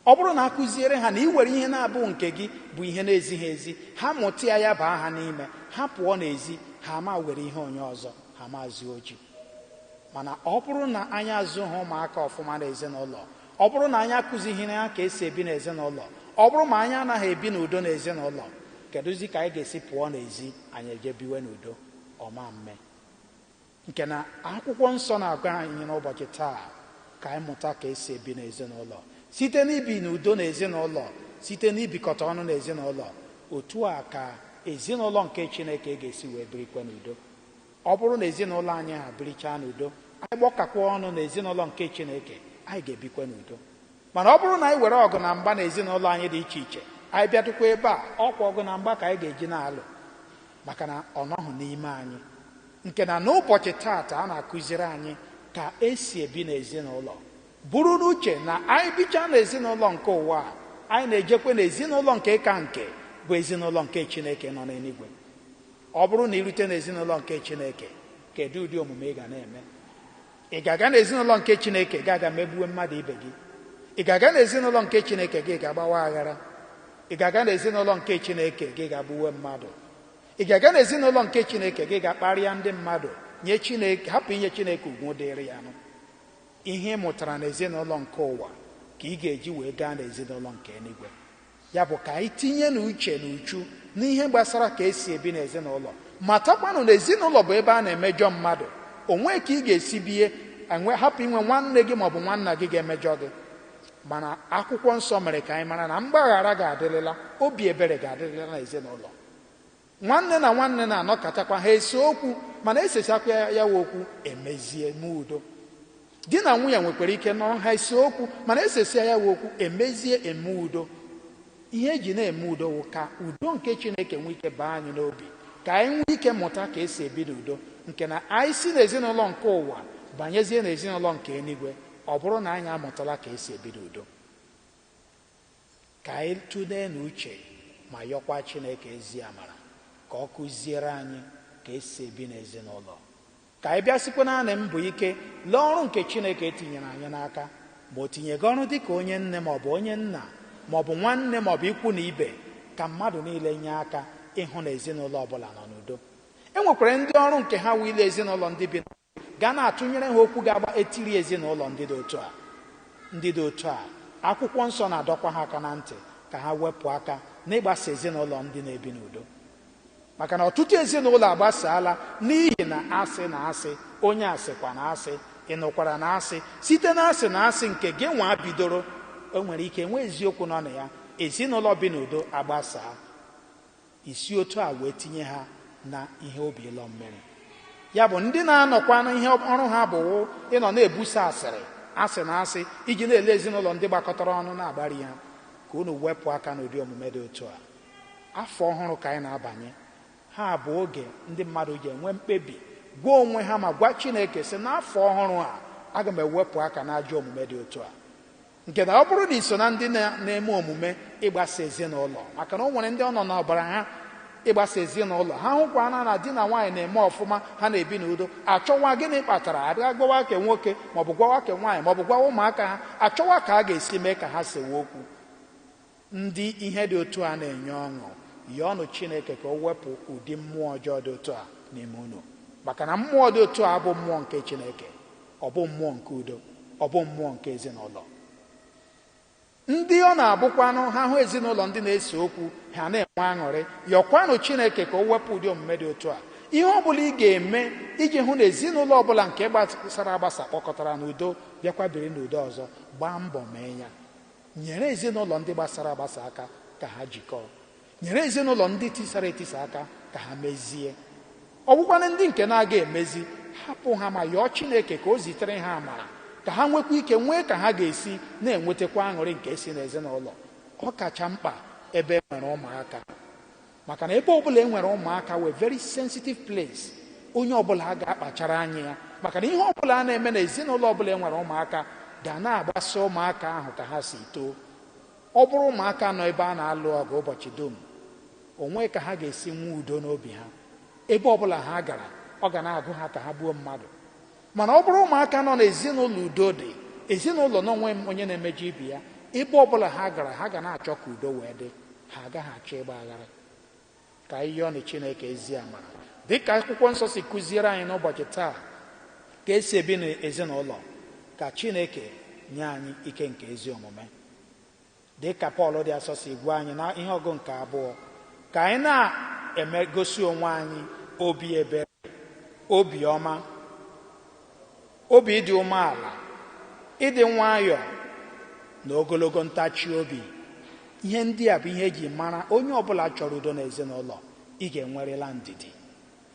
Ọ bụrụ na akụziere ha na iwere ihe na-abụ nke gị bụ ihe na-ezighị ezi, ha mụta ya baa ha n'ime, ha pụọ n'ezi, ha ma were ihe onye ọzọ, ha mazi oji. Mana ọ bụrụ na anyị azụ ha ụmụaka ọfụma n'ezinụlọ, ọ bụrụ na anyị akụzighị ha ka esi ebi n'ezinụlọ, ọ bụrụ ma anyị anaghị ebi n'udo n'ezinụlọ, kedụzi ka anyị ga-esi pụọ n'ezi anyị eje biwe n'udo? Ọma mme. Nke na akwụkwọ nsọ na-agwa anyị n'ụbọchị taa ka anyị mụta ka esi ebi n'ezinụlọ, site n'ibi n'udo n'ezinụlọ, site n'ibikọta ọnụ n'ezinụlọ. Otu a ka ezinụlọ nke Chineke ga-esi wee birikwa n'udo. Ọ bụrụ na ezinụlọ anyị ha birichaa n'udo, anyị gbakọkwa ọnụ n'ezinụlọ nke Chineke, anyị ga-ebikwa n'udo. Mana ọ bụrụ na anyị were ọgụ na mgba n'ezinụlọ anyị dị iche iche, anyị bịadukwa ebe a, ọkwa ọgụ na mgba ka anyị ga-eji na-alụ, maka na ọ nọghị n'ime anyị. Nke na n'ụbọchị taata a na-akụziri anyị ka esi ebi n'ezinụlọ, bụrụ n'uche na anyị bichaa n'ezinụlọ nke ụwa, anyị na-ejekwe n'ezinụlọ nke ka nke bụ ezinụlọ nke Chineke nọ n'eluigwe. Ọ bụrụ na irute n'ezinụlọ nke Chineke, kedu ụdị omume ị ga na-eme? Ị ga-aga n'ezinụlọ nke Chineke ga-aga megbuwe mmadụ ibe gị? ị ga-aga n'ezinụlọ nke Chineke gị ga-agbawa aghara? Ị ga-aga n'ezinụlọ nke Chineke gị ga-agbuwe mmadụ? Ị ga-aga n'ezinụlọ nke Chineke gị ga-akparịa ndị mmadụ, nye Chineke, hapụ inye Chineke ugwu dịrị ya nụ? Ihe ị mụtara n'ezinụlọ nke ụwa ka ị ga-eji wee gaa n'ezinụlọ nke eluigwe. Ya bụ ka anyị tinye n'uche n'uchu n'ihe gbasara ka esi ebi n'ezinụlọ. Matakwanụ na ezinụlọ bụ ebe a na-emejọ mmadụ. Onwe ka ị ga-esi bie hapụ inwe nwanne gị maọbụ nwanna gị ga-emejọ gị. Mana akwụkwọ nsọ mere ka anyị mara na mgbaghara ga-adịrịla, obi ebere ga-adịrịla n'ezinụlọ. Nwanne na nwanne na-anọkọtakwa ha ese okwu, mana esesakwa ya okwu emezie n'udo. Di na nwunye nwekwara ike nọ ha ese okwu, mana esesia ya okwu emezie eme udo. Ihe eji na-eme udo wụ ka udo nke Chineke nwee ike baa anyị n'obi, ka anyị nwee ike mụta ka esi ebi n'udo, nke na anyị si n'ezinụlọ nke ụwa banyezie n'ezinụlọ nke eluigwe, ọ bụrụ na anyị amụtala ka esi ebi n'udo. Ka anyị tụlee n'uche ma yọkwa Chineke ezi amara ka ọ kụziere anyị ka esi ebi n'ezinụlọ. Ka anyị bịasikwa naanị mbụ ike lee ọrụ nke Chineke tinyere anyị n'aka, ma o tinye gị ọrụ dịka onye nne maọbụ onye nna maọbụ nwanne maọbụ ikwu na ibe, ka mmadụ niile nye aka ịhụ na ezinụlọ ọbụla nọ n'udo. E nwekwara ndị ọrụ nke ha wile ezinụlọ ndị bi ga na-atụnyere ha okwu ga-agba etiri ezinụlọ ndị dị otu a. Akwụkwọ nsọ na-adọkwa ha aka na ntị ka ha wepụ aka n'ịgbasa ezinụlọ ndị na-ebi n'udo. Maka na ọtụtụ ezinụlọ agbasaala n'ihi na asị na asị, onye asịkwa na asị, ị nụkwara na asị. Site na asị na asị nke gị nwa bidoro, o nwere ike nwee eziokwu nọ na ya, ezinụlọ bi n'udo agbasaa, isi otu a wee tinye ha na ihe obi ịlọ mmiri. Ya bụ ndị na-anọkwa na ihe ọrụ ha bụ ịnọ na-ebusa asị na asị iji na-ele ezinụlọ ndị gbakọtara ọnụ na-agbari ha. Ka unu wepụ aka n'ụdị omume dị otu a. Afọ ọhụrụ ka anyị na-abanye, ha bụ oge ndị mmadụ ji enwe mkpebi gwa onwe ha ma gwa Chineke sị n'afọ ọhụrụ a aga m ewepụ aka n'ajọ omume dị otu a. Nke na ọ bụrụ na iso na ndị na-eme omume ịgbasa ezinụlọ, maka na o nwere ndị ọ nọ n'ọbara ha ịgbasa ezinụlọ, ha hụkwana na di na nwaanyị na-eme ọfụma, ha na-ebi n'udo, achọwa gịnị kpatara adịga gwawa ke nwoke maọbụ gwawa ke nwaanyị maọbụ gwawa ụmụaka ha, achọwa ka a ga-esi mee ka ha sewe okwu. Ndị ihe dị otu a na-enye ọṅụ, yọọnụ Chineke ka o wepụ ụdị mmụọ ọjọọ dị otu a n'ime unu. Maka na mmụọ dị otu a bụ mmụọ nke Chineke, ọ bụ mmụọ nke udo, ọ bụ mmụọ nke ezinụlọ. Ndị ọ na-abụkwanụ ha hụ ezinụlọ ndị na-ese okwu, ha na-enwe aṅụrị, yọkwanụ Chineke ka o wepụ ụdị omume dị otu a. Ihe ọ bụla ị ga-eme iji hụ na ezinụlọ ọbụla nke gbasara agbasa kpọkọtara n'udo bịakwa biri n'udo ọzọ, gbaa mbọ mee ya. Nyere ezinụlọ ndị gbasara agbasa aka ka ha jikọọ, nyere ezinụlọ ndị tisara etisa aka ka ha mezie. Ọ bụkwana ndị nke na-aga emezi, hapụ ha ma yọọ Chineke ka o zitere ha amara, ka ha nwekwa ike nwee ka ha ga-esi na-enwetakwa aṅụrị nke si n'ezinụlọ. Ọ kacha mkpa ebe e nwere ụmụaka, maka na ebe ọbụla e nwere ụmụaka wee very sensitive place, onye ọbụla ga-akpachara anya ya. Maka na ihe ọbụla a na-eme na ezinụlọ ọbụla e nwere ụmụaka ga na-agbasa ụmụaka ahụ ka ha si too. Ọ bụrụ ụmụaka nọ ebe a na-alụ ọgụ ụbọchị dum, onwe ka ha ga-esi nwee udo n'obi ha. Ebe ọbụla ha gara, ọ ga na-agụ ha ka ha gbuo mmadụ. Mana ọ bụrụ ụmụaka nọ n'ezinụlọ udo dị, ezinụlọ n'onwe onye na-emeju ibe ya, ebe ọbụla ha gara, ha ga na-achọ ka udo wee dị, ha agaghị achọ ịgba aghara. Ka anyị yọọ Chineke ezi amara dịka akwụkwọ nsọ si kụziere anyị n'ụbọchị taa ka esi ebi n'ezinụlọ, ka Chineke nye anyị ike nke ezi omume dịka Pọl dị asọ si gwa anyị na ihe ọgụ nke 2, ka anyị na-emegosi onwe anyị obi ebere, obi ọma, obi ịdị umeala, ịdị nwayọọ na ogologo ntachi obi. Ihe ndị a bụ ihe eji mara onye ọbụla chọrọ udo n'ezinụlọ. Ị ga-enwerịla ndidi.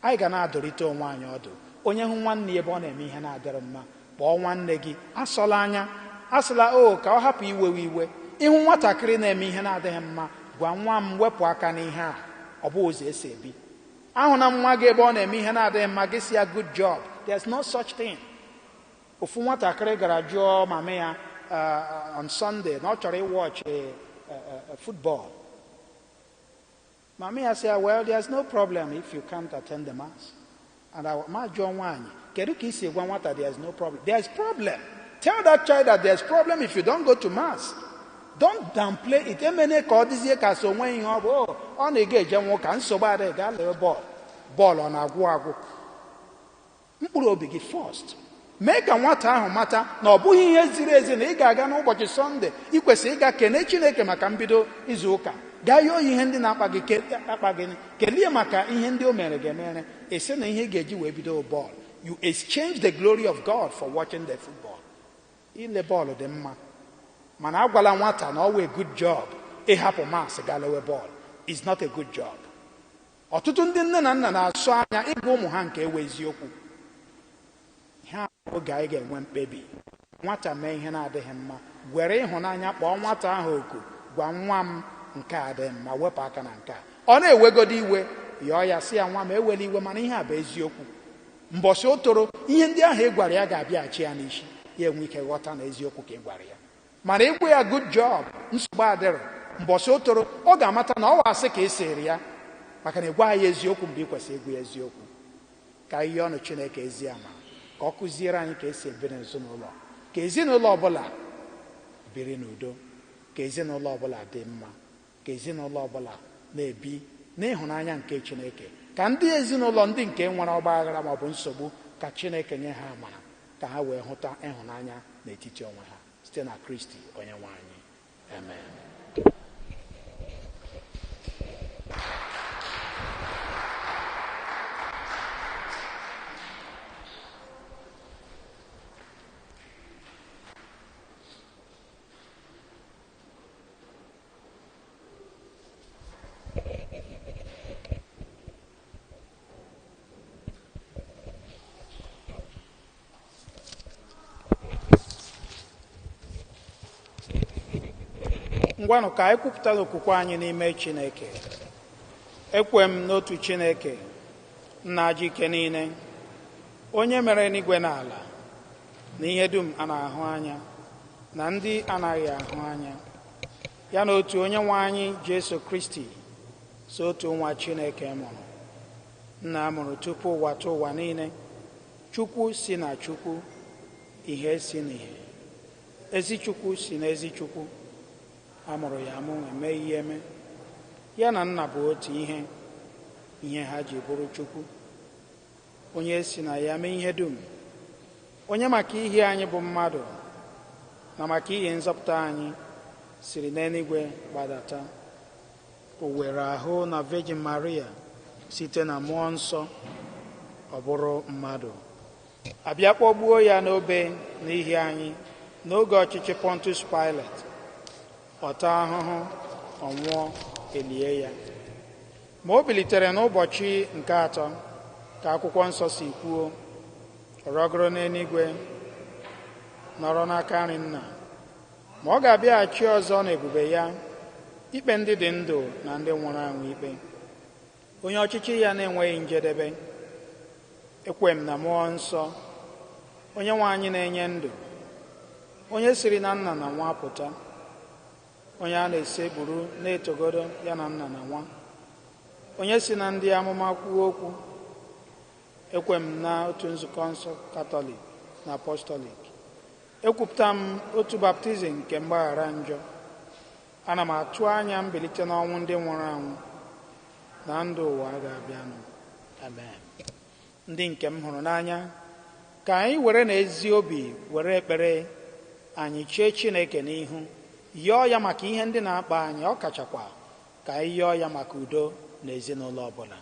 Anyị ga na-adọrịta onwe anyị ọdụ. Onye hụ nwanne ya ebe ọ na-eme ihe na-adịrị mma, kpọọ nwanne gị, asọla anya, asịla ka ọ hapụ iwe. Ịhụ nwatakịrị na-eme ihe na-adịghị mma, gwa nwa m wepụ aka n'ihe a, ọ bụ ụzọ esi ebi. Ahụ na nwa gị ebe ọ na-eme ihe na-adịghị mma, gị si ya good job. There's no such thing. Ofu nwatakịrị gara jụọ mama ya on Sunday na ọ chọrọ ịwọch football. Mama ya sị, well, there's no problem if you can't attend the mass. And ma jụọ nwaanyị, kedu ka isi gwa nwata there's no problem? There's problem. Tell that child that there's problem if you don't go to mass. Don't downplay it. Emene ka ọ dịzie ka so onwe ihe ọ bụ ọ na-ege eje nwo ka nsogbu adịghị gaa lewe bọọlụ ọ na-agwụ agwụ. Mkpụrụ obi gị first. Mee ka nwata ahụ mata na ọ bụghị ihe ziri ezi na ị ga-aga n'ụbọchị Sọnde ị kwesịrị ịga kene Chineke maka mbido izu ụka. Gaa yọọ ihe ndị na-akpa gị kelee maka ihe ndị o mere ga-emere. Esi na ihe ga-eji wee bido bọọlụ. You exchange the glory of God for watching the football. Ile bọọlụ dị mma. Mana agwala nwata na ọ wee good job ịhapụ maasị gaa lewe bọọlụ. It's not a good job. Ọtụtụ ndị nne na nna na-asụ anya ịgwa ụmụ ha nke ewe eziokwu. Ha oge anyị ga-enwe mkpebi. Nwata mee ihe na-adịghị mma, were ịhụnanya kpọọ nwata ahụ oku, gwa nwa m nke a dị mma, wepụ aka na nke a. Ọ na-ewegodo iwe, yọọ ya sị ya nwa m ewela iwe, mana ihe a bụ eziokwu. Mbọsị o toro, ihe ndị ahụ ị gwara ya ga-abịaghachi ya n'isi, ya enwe ike ghọta na eziokwu ka ị gwara ya. Mana ịgwa ya good job, nsogbu adịrọ, mbọsị o toro, ọ ga-amata na ọ wasị ka ị sịrị ya, maka na ịgwa ya eziokwu mgbe ị kwesịrị ịgwa ya eziokwu. Ka ihe ọnụ Chineke ezi ama, ka ọ kụziere anyị ka esi ebi n'ezinụlọ, ka ezinụlọ ọbụla biri n'udo, ka ezinụlọ ọbụla dị mma, ka ezinụlọ ọbụla na-ebi n'ịhụnanya nke Chineke, ka ndị ezinụlọ ndị nke nwere ọgba aghara maọbụ nsogbu ka Chineke nye ha amara ka ha wee hụta ịhụnanya n'etiti onwe ha site na Kristi onye nwe anyị. Amen. Ngwanụ ka anyị kwupụtara okwukwe anyị n'ime Chineke. Ekwe m n'otu Chineke, nna ji ike niile, onye mere n'igwe na ala, na ihe dum a na-ahụ anya na ndị anaghị ahụ anya, ya na otu onye nwe anyị Jesu Kristi, so otu nwa Chineke mụrụ, nna mụrụ tupu ụwa tụ ụwa niile, Chukwu si na Chukwu, ihe si n'ihe, ezi Chukwu si n'ezi Chukwu, a mụrụ ya amụ eme ihe eme, ya na nna bụ otu ihe ha ji bụrụ Chukwu, onye si na ya mee ihe dum, onye maka ihe anyị bụ mmadụ na maka ihe nzọpụta anyị siri n'eluigwe gbadata, o were ahụ na Virgin Maria site na mmụọ nsọ, ọ bụrụ mmadụ, abịa kpọgbuo ya n'obe n'ihi anyị n'oge ọchịchị Pontius Pilate, ọta ahụhụ, ọ nwụọ, elie ya. Ma o bilitere n'ụbọchị nke atọ ka akwụkwọ nsọ si kwuo, rọgoro n'eluigwe, nọrọ n'aka nri nna, ma ọ ga-abịaghachi ọzọ n'ebube ya ikpe ndị dị ndụ na ndị nwụrụ anwụ ikpe. Onye ọchịchị ya na-enweghị njedebe. Ekwe m na mmụọ nsọ, onye nwe anyị na-enye ndụ, onye siri na nna na nwa pụta, onye a na-esekpuru na-etogodo ya na nna na nwa, onye si na ndị amụma kwuo okwu. Ekwe m na otu nzukọ nsọ Katọlik na Apọstọlik. Ekwupụta m otu baptizim nke mgbaghara njọ. Ana m atụ anya mbilite n'ọnwụ ndị nwụrụ anwụ na ndụ ụwa ga-abịanụ. Amen. Ndị nke m hụrụ n'anya, ka anyị were n'ezi obi were ekpere anyị chee Chineke n'ihu, yọọ ya maka ihe ndị na-akpa anyị, ọ kachakwa ka anyị yọọ ya maka udo na ezinụlọ ọbụla.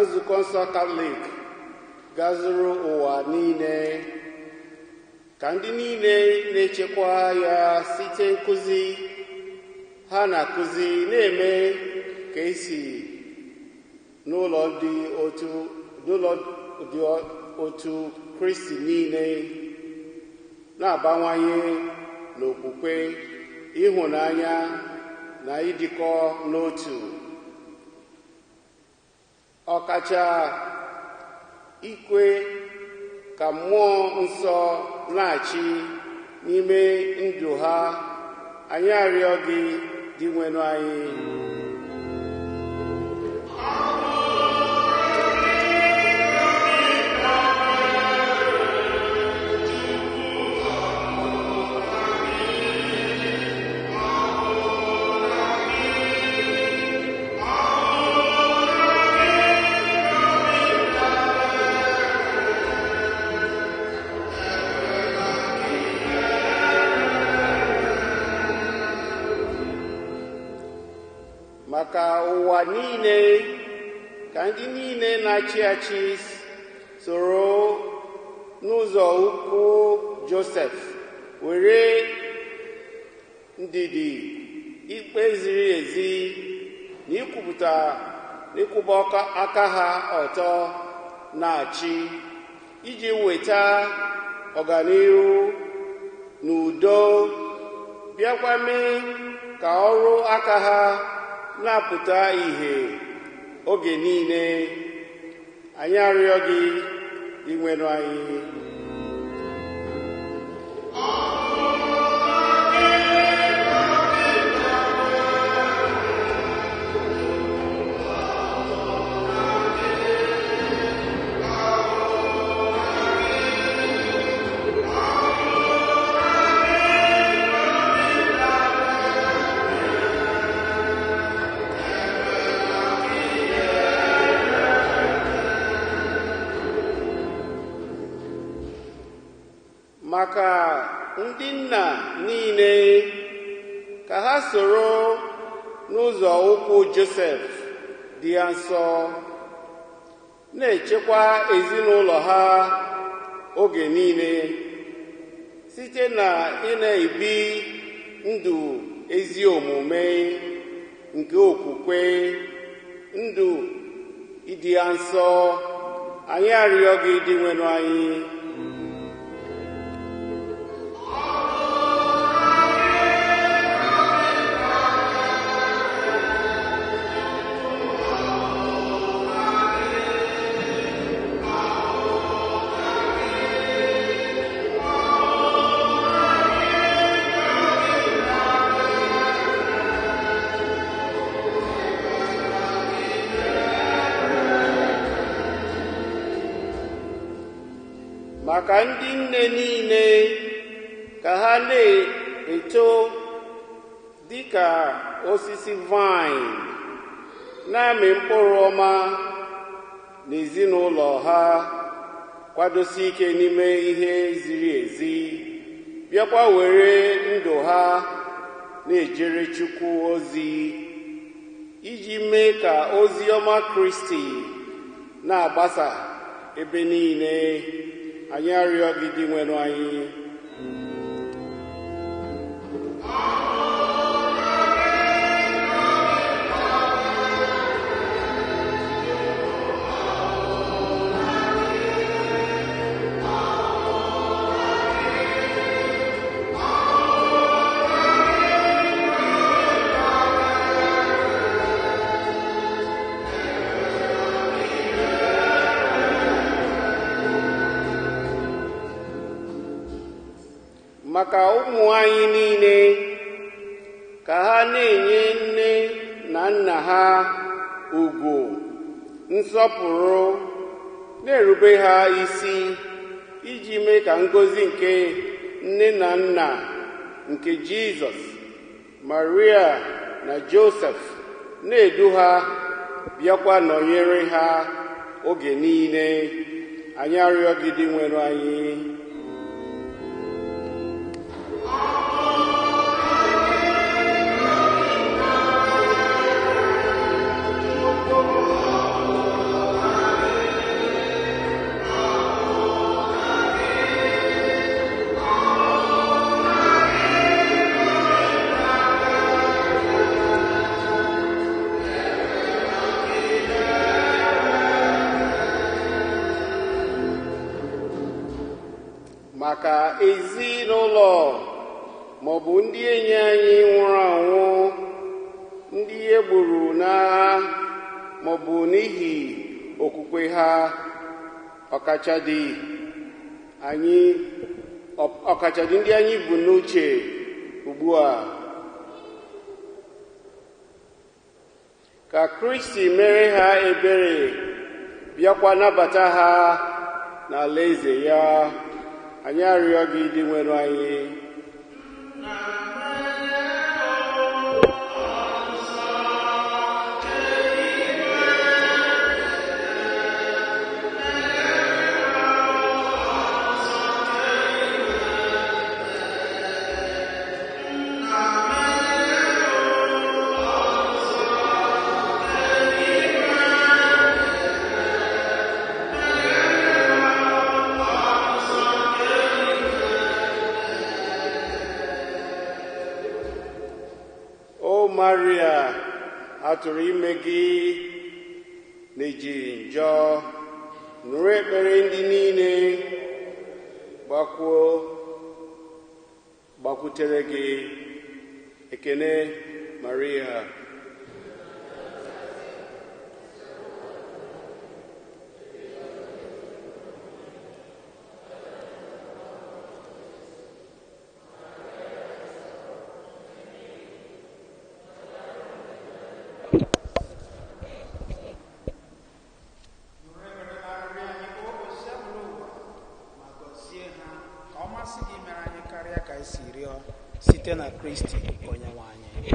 nzukọ nsọ Katọlik gazuru ụwa niile, ka ndị niile na-echekwa ya site nkụzi ha na-akụzi na-eme ka esi n'ụlọ dị otu Kristi niile na-abawanye n'okwukwe, ịhụnanya na ịdịkọ n'otu, ọkacha ikwe ka mmụọ nsọ na-achị n'ime ndụ ha. Anyị arịọ gị, dị nwenụ anyị. Maka ụwa niile, ka ndị niile na-achị achị soro n'ụzọ ukwu Josef, were ndidi, ikpe ziri ezi na ịkwụba aka ha ọtọ na-achị, iji weta ọganihu na udo, bịakwa mee ka ọrụ aka ha na-apụta ìhè oge niile. Anyị arịọ gị, inwenụ anyị. Maka ndị nna niile, ka ha soro n'ụzọ ụkwụ Josef dị ya nsọ, na-echekwa ezinụlọ ha oge niile site na ị na-ebi ndụ ezi omume nke okwukwe, ndụ ịdị ya nsọ. Anyị arịọ gị, dị nwenụ anyị. Maka ndị nne niile, ka ha na-eto dị ka osisi vaịn, na-amị mkpụrụ ọma n'ezinụlọ ha, kwadosi ike n'ime ihe ziri ezi, bịakwa were ndụ ha na-ejere Chukwu ozi, iji mee ka ozi ọma Kristi na-agbasa ebe niile. Anyị arịọ gị, dị nwenụ anyị. Maka ụmụ anyị niile, ka ha na-enye nne na nna ha ugwu, nsọpụrụ, na-erube ha isi, iji mee ka ngọzi nke nne na nna nke Jizọs, Maria na Josef na-edu ha, bịakwa nọnyere ha oge niile. Anyị arịọ gị, dị nwenụ anyị. maka ezinụlọ maọbụ ndị enyi anyị nwụrụ anwụ, ndị e gburu n'agha maọbụ n'ihi okwukwe ha, ọkachadị ndị anyị bụ n'uche ugbu a. Ka Kristi mere ha ebere, bịakwa nabata ha n'alaeze ya. Anyị arịọ gị dị nwere anyị. Maria, atụrụ ime gị na-eji njọ, nụrụ ekpere ndị niile gbakwutere gị. Ekene Maria. Site na Kristi Onyenwe anyị.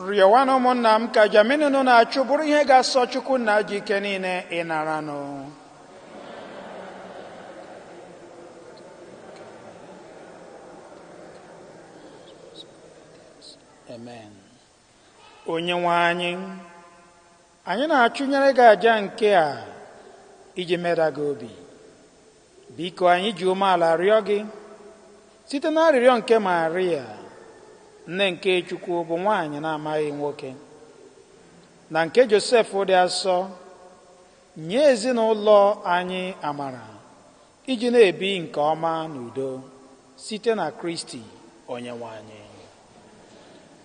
rịọwanụ ụmụnna m ka aja unu na-achụ bụrụ ihe ga-asọ Chukwu nna ji ike niile ịnaranụ. Amen. Onyenwe anyị na-achụnyere gị aja nke a iji meda gị obi. Biko anyị ji umeala rịọ gị site na arịrịọ nke Maria, nne nke Chukwu bụ nwaanyị na-amaghị nwoke, na nke Josef dị asọ, nye ezinụlọ anyị amara iji na-ebi nke ọma n'udo site na Kristi Onyenwe anyị.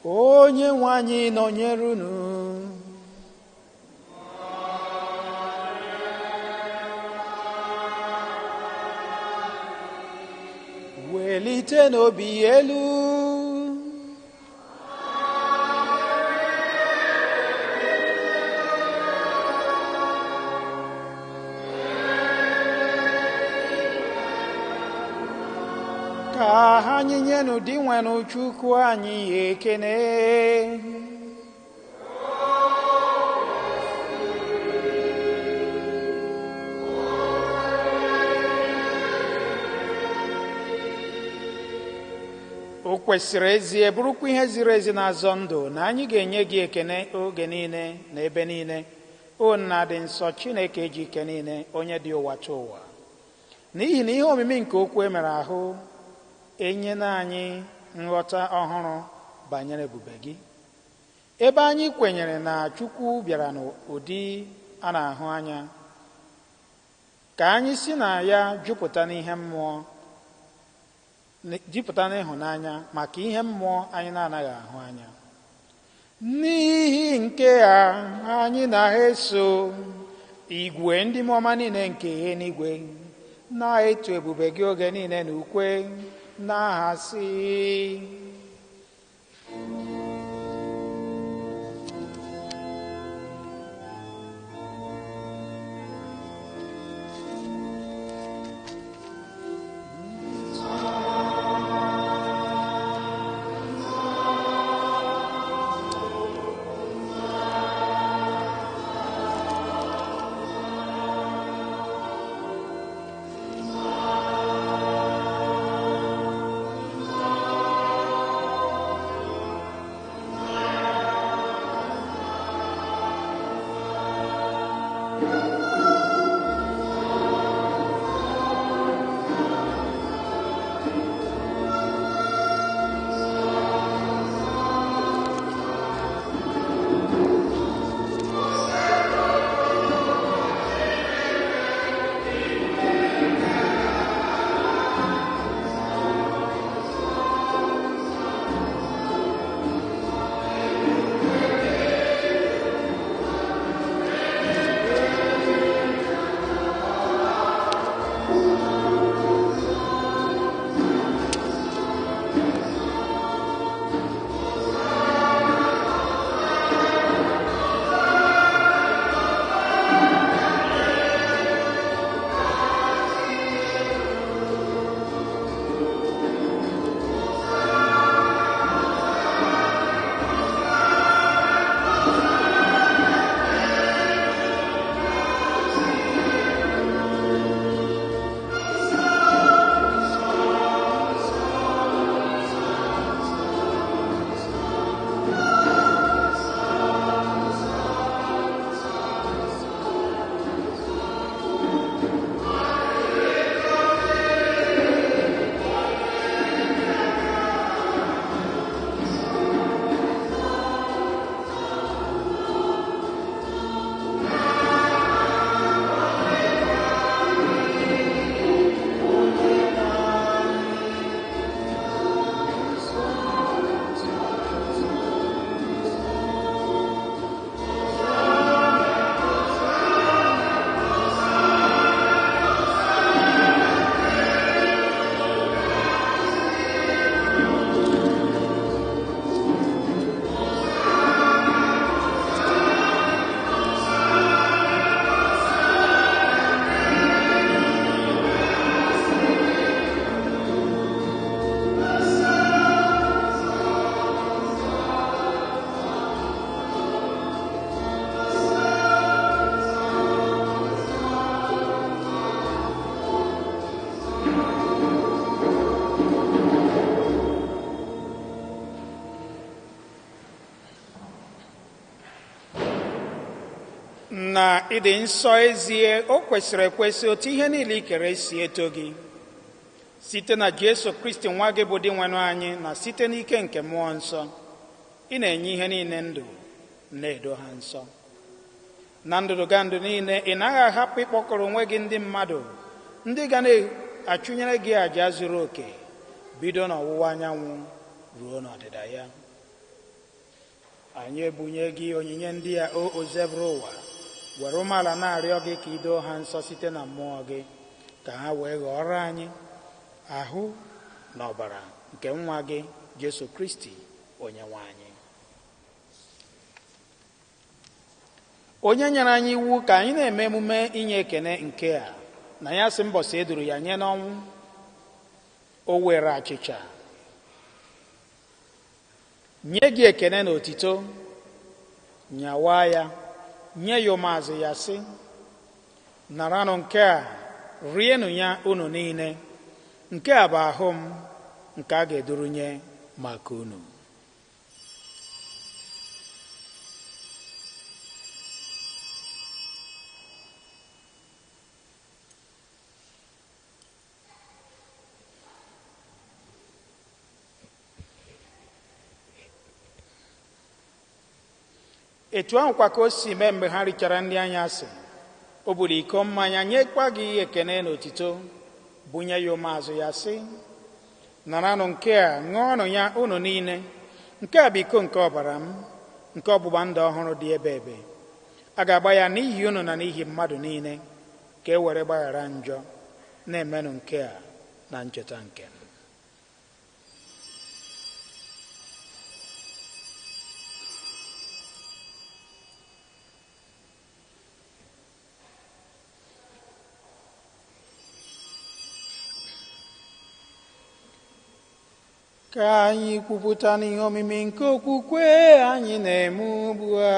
Onyenwe anyị nọnyere unu. Welite n'obi elu. Ka anyị nyenụ dị nwenụ Chukwu anyị ekene. O kwesịrị ezie bụrụkwa ihe ziri ezi na-azọ ndụ na anyị ga-enye gị ekene oge niile na ebe niile, o nna dị nsọ, Chineke ji ike niile, onye dị ụwa tụ ụwa. N'ihi na ihe omimi nke okwu emere ahụ enyela anyị nghọta ọhụrụ banyere ebube gị, ebe anyị kwenyere na Chukwu bịara n'ụdị a na-ahụ anya, ka anyị si na ya jupụta n'ihe mmụọ, jupụta n'ịhụnanya maka ihe mmụọ anyị na-anaghị ahụ anya. N'ihi nke a anyị na-eso igwe ndị mmụọ ọma niile nke eluigwe na-eto ebube gị oge niile na ukwe n'aha si na ịdị nsọ ezie o kwesịrị ekwesị otu ihe niile ikere si eto gị site na Jesu Kristi nwa gị bụ di nwenụ anyị na site n'ike nke mmụọ nsọ ị na-enye ihe niile ndụ na-edo ha nsọ. Na ndụdụga ndụ niile ị naghị ahapụ ịkpọkọrọ onwe gị ndị mmadụ ndị ga na-achụnyere gị àjà zuru oke bido n'ọwụwa anyanwụ ruo n'ọdịda ya. Anyị ebunye gị onyinye ndị a ozebụrụ ụwa were umeala na-arịọ gị ka idoo ha nsọ site na mmụọ gị ka ha wee ghọọrọ anyị ahụ na ọbara nke nwa gị Jesu Kristi onye nwe anyị, onye nyere anyị iwu ka anyị na-eme emume inye ekene nke a na ya sị mbọsị eduru ya nye n'ọnwụ. O were achịcha nye gị ekene na otito, nyawa ya, nye ya ụmụazụ ya sị, naranụ nke a rienụ ya unu niile, nke a bụ ahụ m nke a ga-edurunye maka unu. Etu ahụkwa ka o si mee mgbe ha richara nri anyasị, o buru iko mmanya nyekwa gị ekene na otito, bunye ya ụmụazụ ya sị, naranụ nke a ṅụọnụ ya unu niile, nke a bụ iko nke ọbara m nke ọgbụgba ndụ ọhụrụ dị ebe ebe, a ga-agba ya n'ihi unu na n'ihi mmadụ niile ka e were gbaghara njọ. Na-emenụ nke a na ncheta nke m. Ka anyị kwupụta n'ihe omimi nke okwukwe anyị na-eme ugbu a.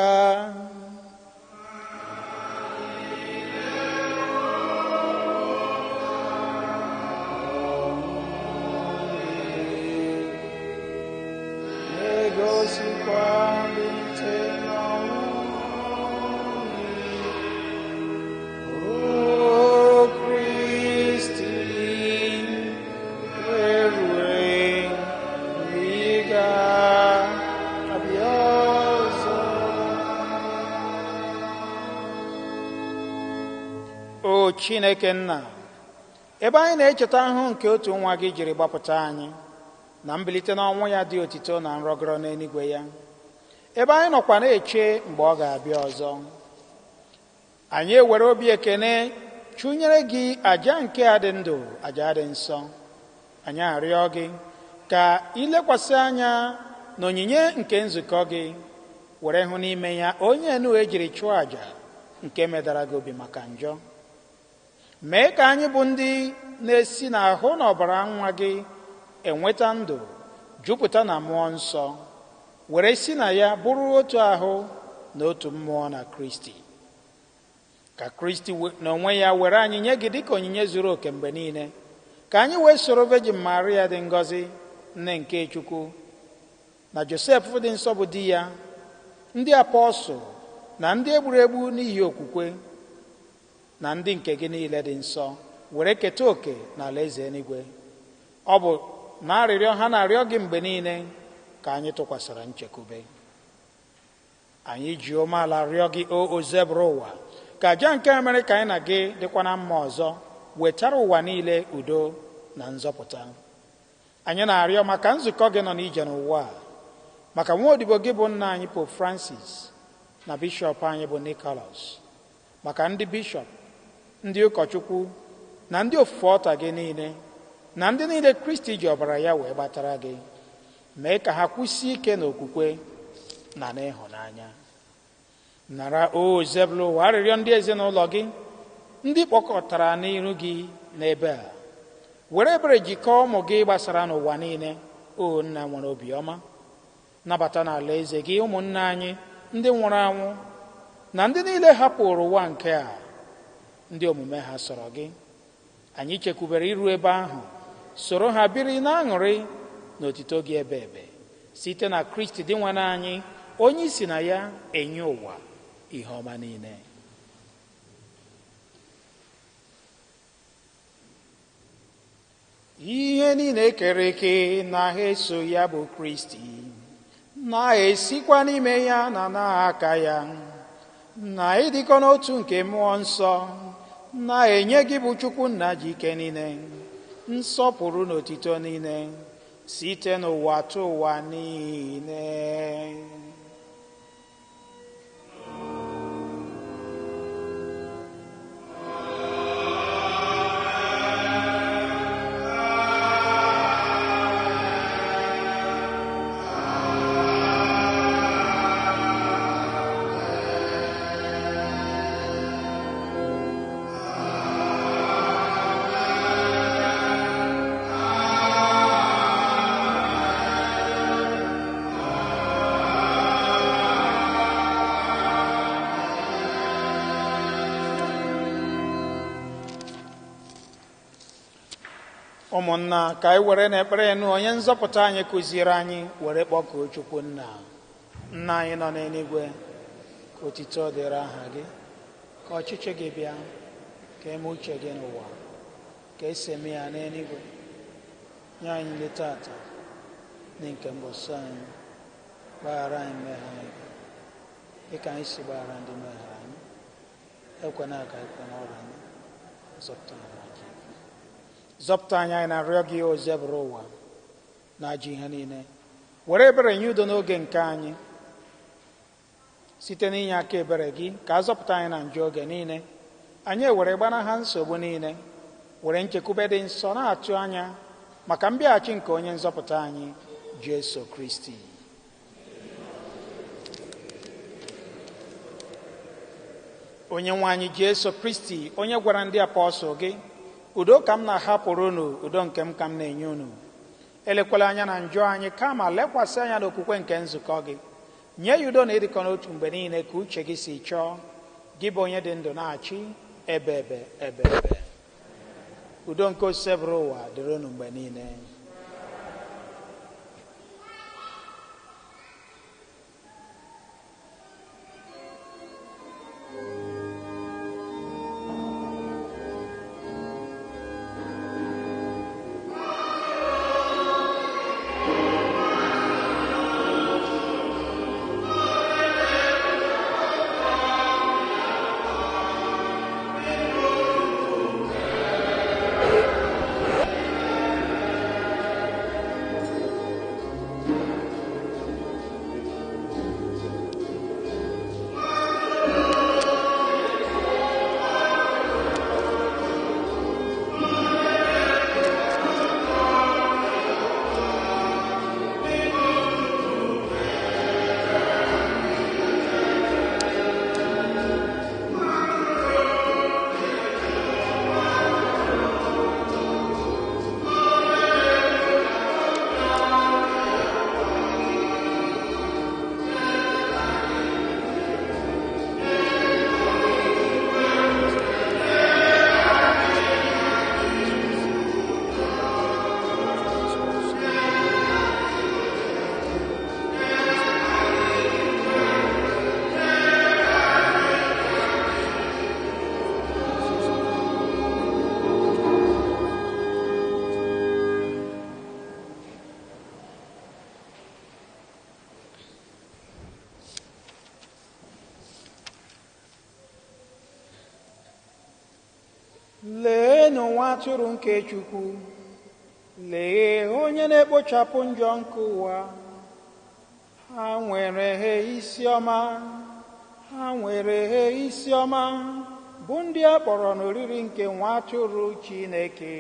Na-egosikwa mbilite n'ọnwụ o Kristi O Chineke Nna, ebe anyị na-echeta ahụ nke otu nwa gị jiri gbapụta anyị na mbilite n'ọnwụ ya dị otito na nrọgọrọ n'eluigwe ya, ebe anyị nọkwa na-eche mgbe ọ ga-abịa ọzọ, anyị ewere obi ekene chụnyere gị àjà nke a dị ndụ, àjà dị nsọ. Anyị arịọ gị ka ilekwasị anya n'onyinye nke nzukọ gị, were hụ n'ime ya onye enu ejiri chụọ àjà nke medara gị obi maka njọ. Mee ka anyị bụ ndị na-esi n'ahụ na ọbara nwa gị enweta ndụ jupụta na mmụọ nsọ, were si na ya bụrụ otu ahụ na otu mmụọ na Kristi. Ka Kristi n'onwe ya were anyị nye gị dịka onyinye zuru oke mgbe niile, ka anyị wee soro Virgin Maria dị ngọzi, nne nke Chukwu, na Josef dị nsọ bụ di ya, ndị apọstụl na ndị egburu egbu n'ihi okwukwe, na ndị nke gị niile dị nsọ, were keta oke n'ala eze eluigwe. Ọ bụ na arịrịọ ha na-arịọ gị mgbe niile ka anyị tụkwasịrị nchekwube. Anyị ji umeala rịọ gị o zebụrụ ụwa ka àjà nke mere ka anyị na gị dịkwa na mma ọzọ, wetara ụwa niile udo na nzọpụta. Anyị na-arịọ maka nzukọ gị nọ n'ije n'ụwa a, maka nwa odibo gị bụ nna anyị Pope Francis na bishọp anyị bụ Nicholas, maka ndị bishọp, ndị ụkọchukwu na ndị ofufe ọta gị niile, na ndị niile Kristi ji ọbara ya wee gbatara gị. Mee ka ha kwụsie ike n'okwukwe na n'ịhụnanya. Nara o zebụlụ ụwa arịrịọ ndị ezinụlọ gị ndị kpọkọtara n'iru gị n'ebe a, were ebere jikọọ ụmụ gị gbasara n'ụwa niile. O Nna nwere obiọma, nabata n'ala eze gị ụmụnne anyị ndị nwụrụ anwụ na ndị niile hapụrụ ụwa nke a, ndị omume ha sọrọ gị. Anyị chekwubere iru ebe ahụ, soro ha biri n'aṅụrị n'otito gị ebe ebe, site na Kristi dị nwanne anyị, onye isi na ya enye ụwa ihe ọma niile. ihe niile kere eke na-eso ya bụ Kristi, na-esikwa n'ime ya na n'aka ya, na ịdịkọ n'otu nke mmụọ nsọ, na-enye gị bụ Chukwu Nna ji ike niile, nsọpụrụ na otito niile, site n'ụwa tụ ụwa niile. ụmụnna, ka anyị were n'ekpere nụ onye nzọpụta anyị kụziere anyị, were kpọkuo Chukwu Nna. Nna anyị nọ n'eluigwe, ka otito dịrị aha gị, ka ọchịchị gị bịa, ka eme uche gị n'ụwa ka esi eme ya n'eluigwe. Nye anyị nri tata na nke mbọsị anyị, gbaghara anyị mmehie anyị dịka anyị si gbaghara ndị mehiere anyị, ekwena ka ikpe n'ọrịa anyị, zọpụta anyị n'aka ife. Zọpụta anyị na-arịọ gị, ozi ebere ụwa na ajọ ihe niile. Were ebere nye udo n'oge nke anyị, site n'inye aka ebere gị ka a zọpụta anyị na njọ oge niile. Anyị ewere gbanaha nsogbu niile, were nchekwube dị nsọ na-atụ anya maka mbịaghachi nke onye nzọpụta anyị, Jesu Kristi. Onye nwe anyị Jesu Kristi, onye gwara ndị apọstọl gị, udo ka m na-ahapụrụ unu, udo nke m ka m na-enye unu. Elekwala anya na njọ anyị, kama lekwasị anya n'okwukwe nke nzukọ gị. Nye ya udo na ịdịkọ n'otu mgbe niile ka uche gị si chọọ, gị bụ onye dị ndụ na-achị ebe. Udo nke osisi bụrụ ụwa dịrị unu mgbe niile. Lee n'ụwa atụrụ nke Chukwu, lee onye na-ekpochapụ njọ nke ụwa. Ha nwere isi ọma, ha nwere isi ọma, bụ ndị a kpọrọ n'oriri nke nwa atụrụ Chineke.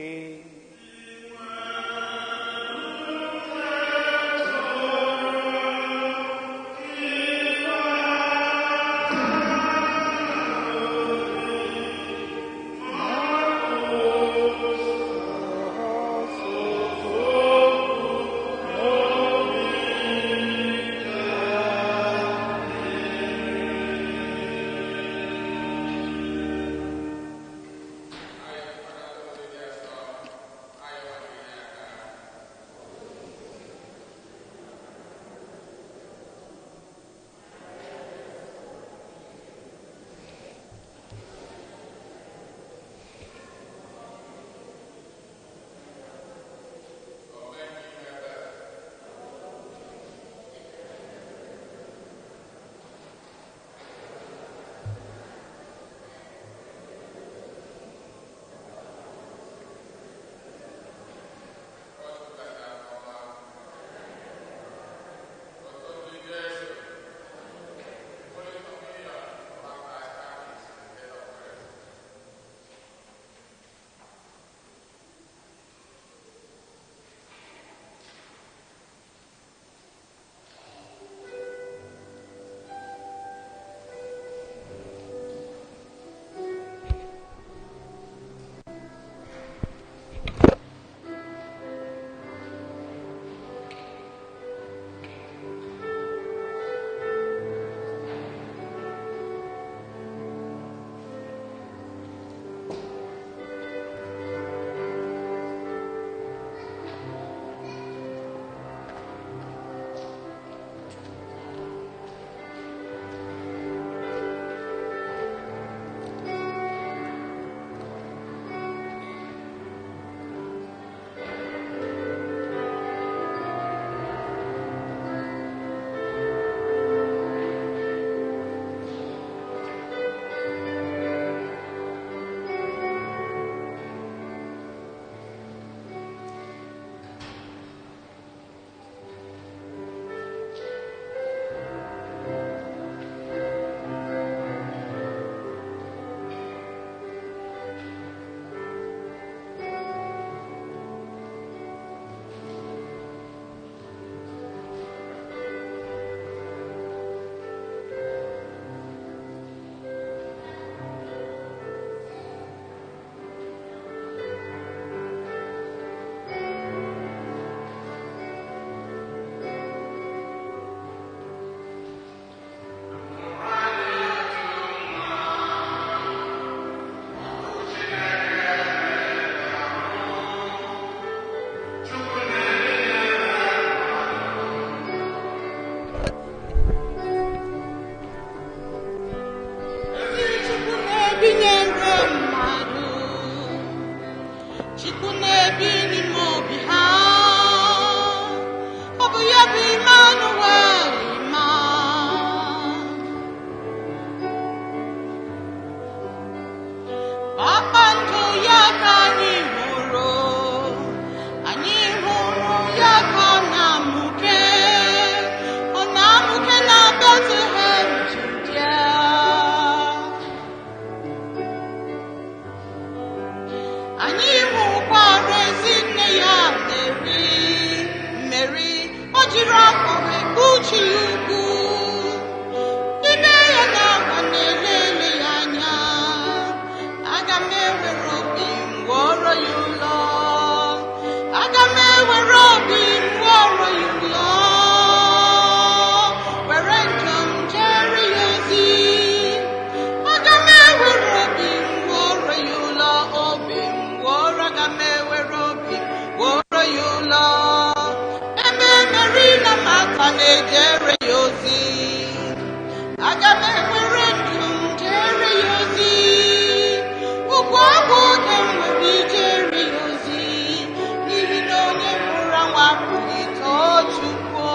nwata na-ejere ya ozi. Aga m ewere ndụ m jere ya ozi. Ugwu abụ oge m nwere ijere ya ozi. N'ihi na onye mụrụ nwa apụghị too Chukwu.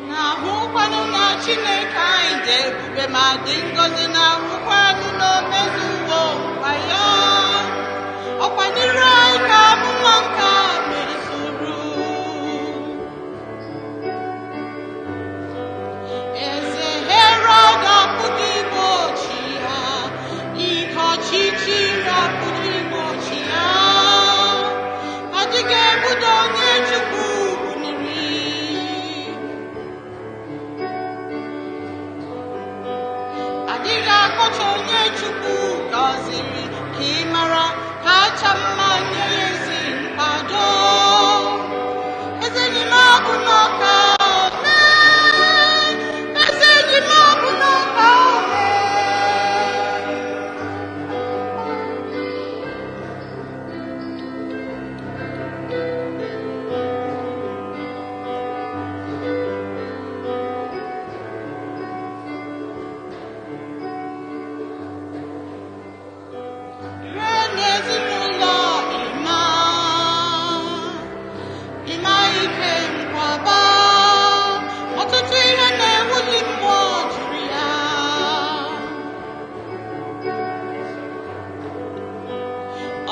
Na-ahụkwanụ na Chineke anyị dị ebube ma dị ngọzi, na-ahụkwanụ na o mezuwo nkwa ya. Ọkwa n'iru anyị ka amụma nke a mezuru. Eze Herọd apụghị igbochi ya, ihe ọchịchịrị apụghị igbochi ya. Adịghị ebudo onye Chukwu buniri. Adịghị akọcha onye Chukwu gọziri, ka ị mara kacha mma nye ya ezi nkwado. Eze enyi m abụ n'ọka ome. Eze enyi m abụ n'ọka ome. Ree n'ezinụlọ ịma ike nkwaba. Ọtụtụ ihe na-ewuli mmụọ juru ya.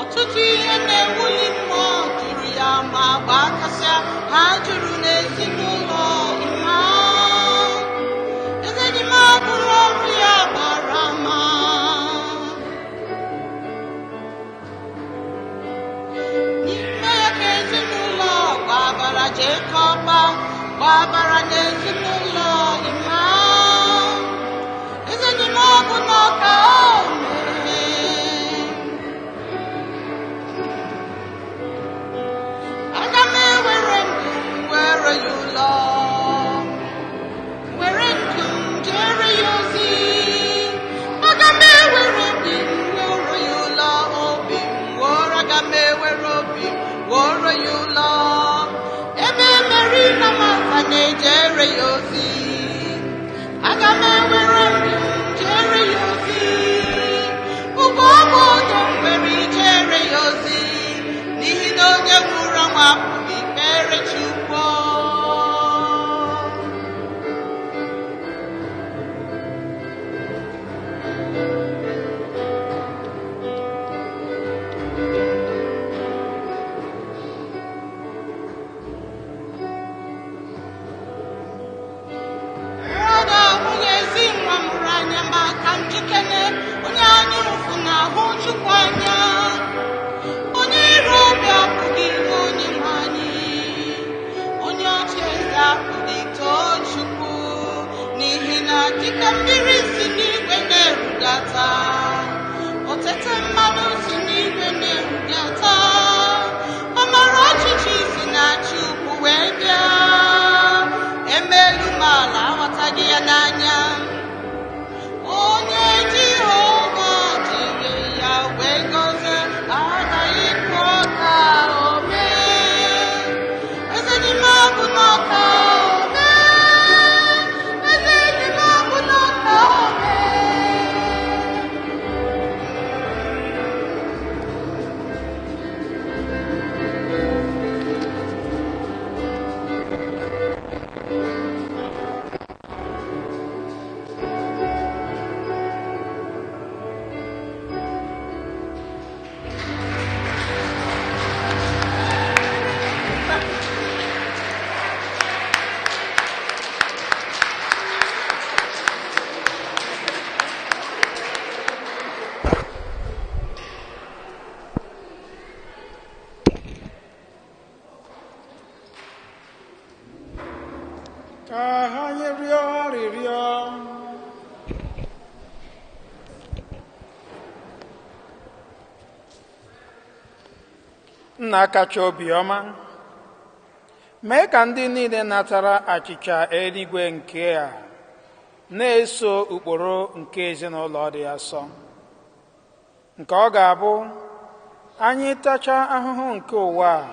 Ọtụtụ ihe na-ewuli mmụọ juru ya, ma gbakasịa ha juru n'ezinụlọ ịma. Eze enyi m abụrụ ọrụ ya gbara ama. N'ime ya ka ezinụlọ gbabara Jekọb gbabara n'ezinụlọ ịma. Eze enyi m abụ n'ọka ome. Aga m ewere ndụ m were ya ụlọ. Were ndụ m jere ya ozi. Aga m ewere obi m were ya ụlọ. Obi m were, aga m ewere obi m were ya ụlọ. Ebe Meri na Marta na-ejere ya ozi. Aga m ewere obi m jere ya ozi. Ugbu ọbụ oge m nwere ijere ya ozi. N'ihi na onye nwụrụ anwụ apụghị ikpere Chukwu. Herọd abụghị ezi nwa mụrụ anya, ma ka njikere onye anya ụfụ na-ahụ Chukwu anya. Onye iro obi apụghị ihe onye nwe anyị. Onye ọchịeze apụghị too Chukwu. N'ihi na dịka mmiri si n'igwe na-erudata, otete mmanụ si n'igwe na-erudata, amara ọchịchị si na-achị ukwu wee bịa. Emelu m ala aghọtaghị ya n'anya. Onye Jehova dịrị ya wee gọzie, agaghị kwụ ọka ome. Eze enyi m abụ n'ọka ome. Eze enyi m abụ n'ọka ome. Ka anyị rịọ arịrịọ. Nna kacha obiọma, mee ka ndị niile natara achịcha eluigwe nke a na-eso ụkpụrụ nke ezinụlọ dị asọ, nke ọ ga-abụ anyị tacha ahụhụ nke ụwa a,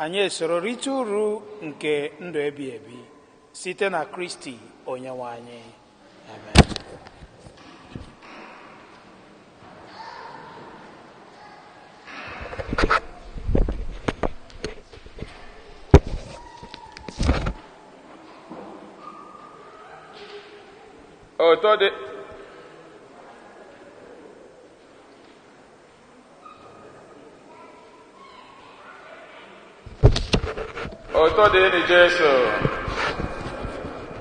anyị esoro rite uru nke ndụ ebighị ebi site na Kristi Onyenwe anyị. Amen. Oto dị ni Jesu,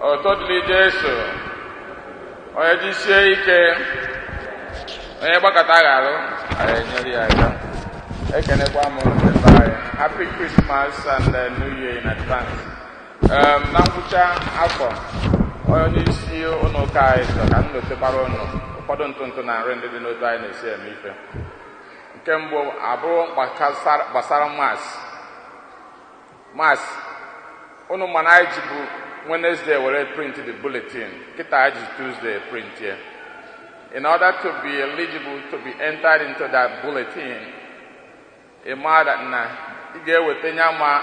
oto dị Jesu, onye jisie ike, onye gbakọta ga-alụ, anyị enyere ya aka. Ekenekwa m ndebe anyị. Happy Christmas and New Year in advance. Na ngwụcha afọ, onye isi ụlọ ụka anyị chọrọ ka m lotekwara ụnụ ụfọdụ ntụntụ na nri ndị dị n'otu anyị na-esi eme ife. Nke mbụ abụrụ gbasara Mass. Unu mana anyị ji bụ Wednesday were print the bulletin. Kita anyị ji Tuesday print here. In order to be eligible to be entered into that bulletin, a mother na ị ga-eweta nyama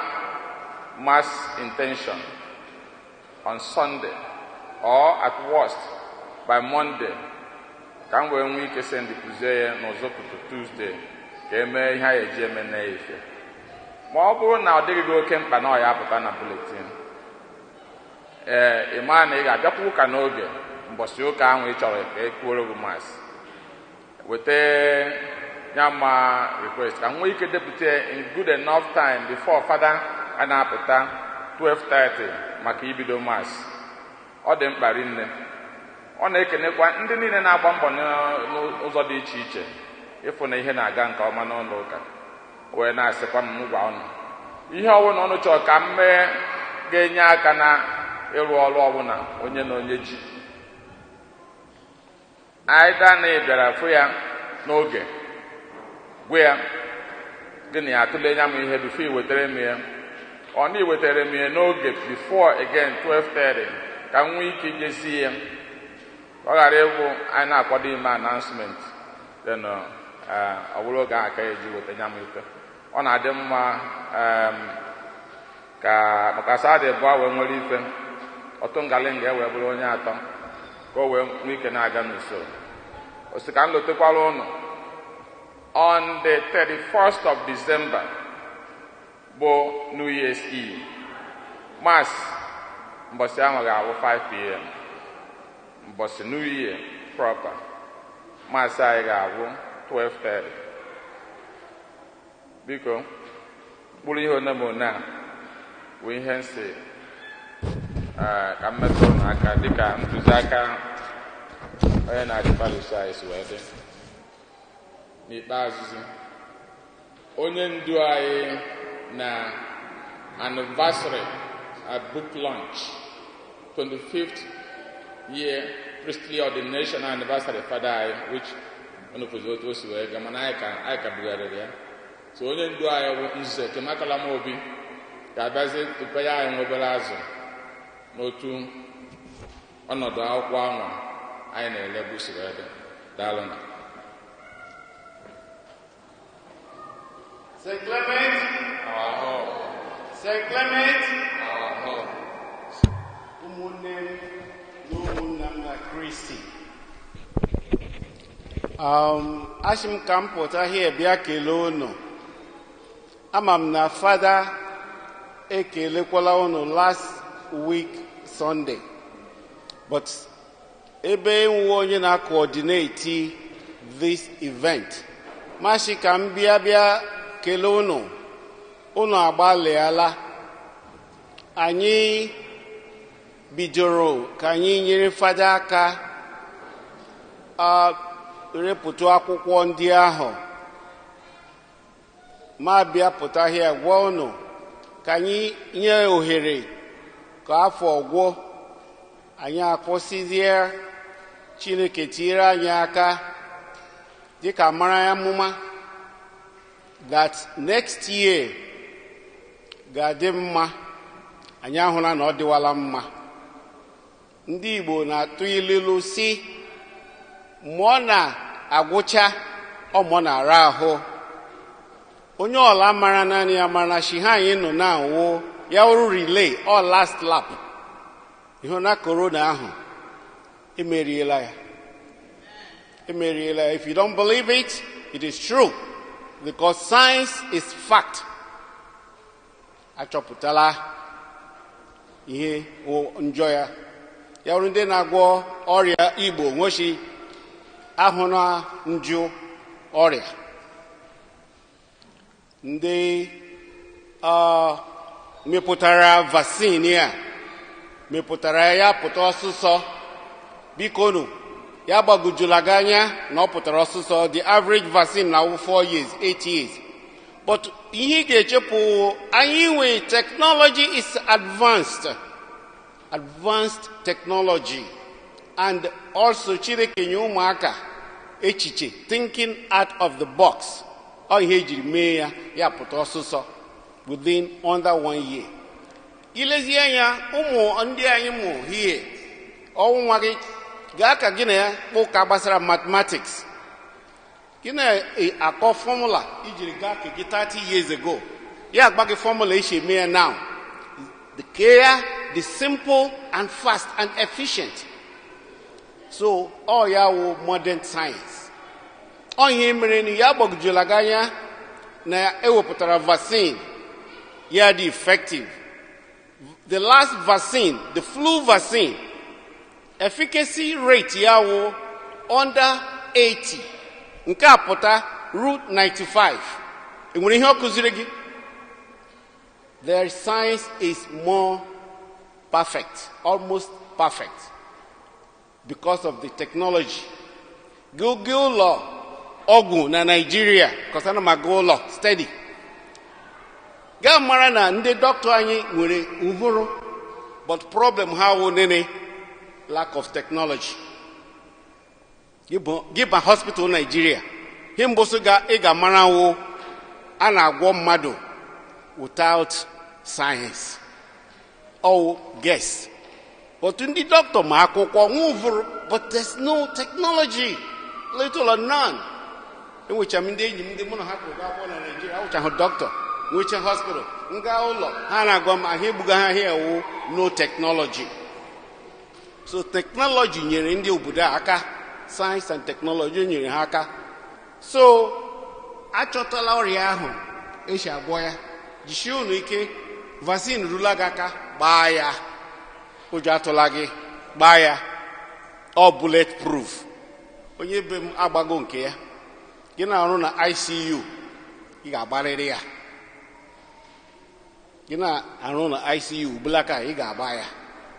mass intention on Sunday or at worst by Monday. Ka m wee nwee ike send kuzie ya n'ụzọpụtụ Tuesday ka emee ihe anyị eji eme n'ife. Ma ọ bụrụ na ọ dịghị gị oke mkpa na ọ ya apụta na bulletin, ị maa na ị ga-abịakwa ụka n'oge mbọsị ụka ahụ ị chọrọ ka e kwuoro gị mas, weta ya ma request ka nwee ike depụta in good enough time before fada a na-apụta 12:30 maka ibido mas. Ọ dị mkpa rinne. Ọ na-ekenekwa ndị niile na-agba mbọ n'ụzọ dị iche iche ịfụ na ihe na-aga nke ọma n'ụlọ ụka, wee na-asịkwa m ngwa ọnụ ihe ọbụla ọnụ chọrọ ka m mee ga-enye aka na ịrụ ọrụ ọbụla onye na onye ji. Aịda na ị bịara fụ ya n'oge gwa ya gịnị atụle nya m ihe bifo iwetara m ya, ọ na iwetara m ya n'oge before again 12:30 ka m nwee ike jesi ya, ọ ghara ịbụ anyị na-akwado ime announcement then ọ bụrụ oge aka eji weta nya m ife. Ọ na-adị mma ka maka Sadị bụ wee nwere ife ọtụ ngalinga wee bụrụ onye atọ ka o wee nwee ike na-aga n'usoro. Osi ka m lotekwara ụnụ on the 31st of December bụ New Year's Eve. Mass mbọsị ahụ ga-abụ 5 p.m. mbọsị New Year proper. Mass anyị ga-abụ 12:30. Biko bụrụ ihe one ma one a bụ ihe nsị ka mmetụ n'aka dịka ntụziaka onye na-achị Palestine wee dị. N'ikpeazụ onye ndu anyị na anniversary book launch 25th year priestly ordination anniversary fada anyị which onụpụzi otu o si wee ga mana anyị ka bugharịrị ya. So onye ndu anyị bụ Nze Kemakala Obi ga-abịazi tupu ya anyị nwebere azụ n'otu ọnọdụ akwụkwọ anwa anyị na-ele busiri ede. Daalụ na Saint Clement, Saint Clement, ụmụnne m na ụmụnna m na Kristi, asị m ka m pụta hie bịa kelee unu. Ama m na fada ekelekwala unu last week Sunday, but ebe enwe onye na-coordinate this event, masị ka m bịa kelee unu agbalịala. Anyị bidoro ka anyị nyere fada aka repụta akwụkwọ ndị ahụ, ma bịa pụta hịa gwa unu ka anyị nye ohere ka afọ gwụ, anyị akwụsịzie Chineke tinyere anyị aka dịka mara ya amụma that next year ga-adị mma anyị ahụla na ọ dịwala mma. Ndị Igbo na-atụ ilu si mmụọ na-agwụcha ọmụọ na-ara ahụ. Onye ọla mara naanị ya mara shi ha anyị nọ na-awụ ya wụrụ relay ọ last lap. Ihe na korona ahụ emeriela ya. If you don't believe it, it is true, because science is fact. Achọpụtala ihe njọ ya. Ya wụrụ ndị na-agwọ ọrịa Igbo nweshi ahụ na njụ ọrịa. Ndị mepụtara vaccine a mepụtara ya pụta ọsụsọ. Bikonu ya gbagojula gị anya na ọ pụtara ọsụsọ. The average vaccine na 4 years, 8 years. But ihe ga-echepụ anyị nwe technology is advanced technology, and also Chineke nye ụmụaka echiche, thinking out of the box. Ọ ihe ejiri mee ya ya pụta ọsụsọ under 1 year. Ilezi anya ụmụ ndị anyị mụ hie ọnwụ nwa gị gaa ka gị na ya ụka gbasara mathematics. Gị na-akọ formula ijiri gaa ka gị 30 years ago. Ya agba gị formula ishi eme ya now. The clear, the simple and fast and efficient. So all ya wụ modern science. Ọ ihe mere na ya gbagojula gị anya na ewepụtara vaccine ya dị effective. The last vaccine, the flu vaccine, efficacy rate ya wụ under 80. Nke a pụta root 95. Enwere ihe ọ kụziri gị? Their science is more perfect, almost perfect, because of the technology. Google law, ọgwụ na Nigeria, because ana m aga ụlọ steady. Gaa mara na ndị dọkịta anyị nwere uhuru, but problem ha wụ nene lack of technology. Give a hospital Nigeria. Himbosu ị ga-mara wụ a na-agwọ mmadụ without science. Or guess. But ndị doctor ma akwụkwọ nwụvụrụ, but there's no technology, little or none. Enwecha m ndị enyi m ndị mụ na ha kwụrụ akwụkwọ na Nigeria, awụchahụ doctor, nwecha hospital, nga ụlọ, ha na-agwa m ahịa egbuga ha ahịa ewu no technology. So technology nyere ndị obodo aka, science and technology nyere ha aka. So achọtala ọrịa ahụ eji agwọ ya. Jisie unu ike, vaccine rula gị aka, gbaa ya. Ụjọ atụla gị, gbaa ya. All bullet proof. Onye be m agbago nke ya. Gị na-arụ na ICU, ị ga-agbarịrị ya. Gị na-arụ na ICU, bulaka ị ga-agba ya.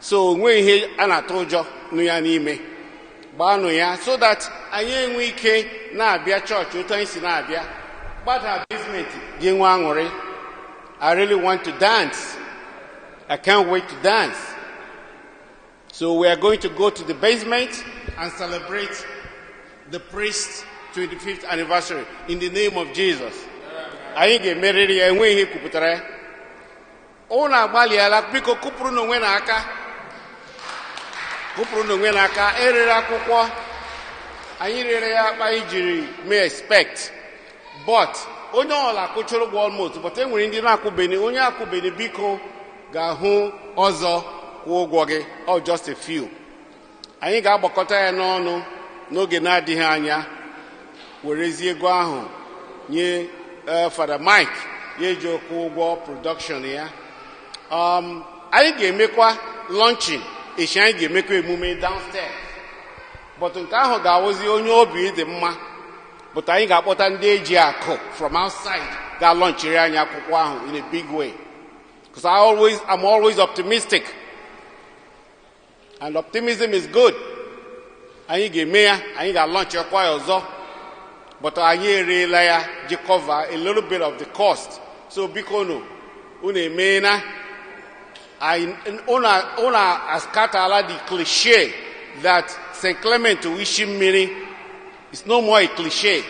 So onwe ihe a na-atụ ụjọ nụ ya n'ime. Gbaanụ ya so that anyị enwe ike na-abịa chọọchị otu anyị si na-abịa. Gbada basement gị nwe aṅụrị. I really want to dance. I can't wait to dance. So we are going to go to the basement and celebrate the priest's 25th anniversary in the name of Jesus. Anyị ga-emerịrị ya, enwe ihe kwupụtara ya. Ọ na-agbalịala biko kụpụrụ n'onwe n'aka. Kụpụrụ n'onwe n'aka, erere akwụkwọ. Anyị rere ya akpa ijiri mee expect. But onye ọla kụchụrụ ụgwọ almost, but enwere ndị na-akwụbeni, onye akwụbeni biko ga-ahụ ọzọ kwụọ ụgwọ gị, or just a few. Anyị ga-agbakọta ya n'ọnụ n'oge na-adịghị anya, werezi ego ahụ nye Father Mike ya eji okwu ụgwọ production ya. Anyị ga-emekwa launching, echi anyị ga-emekwa emume downstairs. But nke ahụ ga-awụzi onye obi dị mma. But anyị ga-akpọta ndị eji akụ from outside ga-launchiri anyị akwụkwọ ahụ in a big way. Because I'm always optimistic. And optimism is good. Anyị ga-eme ya, anyị ga-launch ọkwa ya ọzọ. But anyị ereela ya ji cover a little bit of the cost. So biko unu emeela. Unu askatala the cliche that St. Clement wishi mmiri is no more a cliche.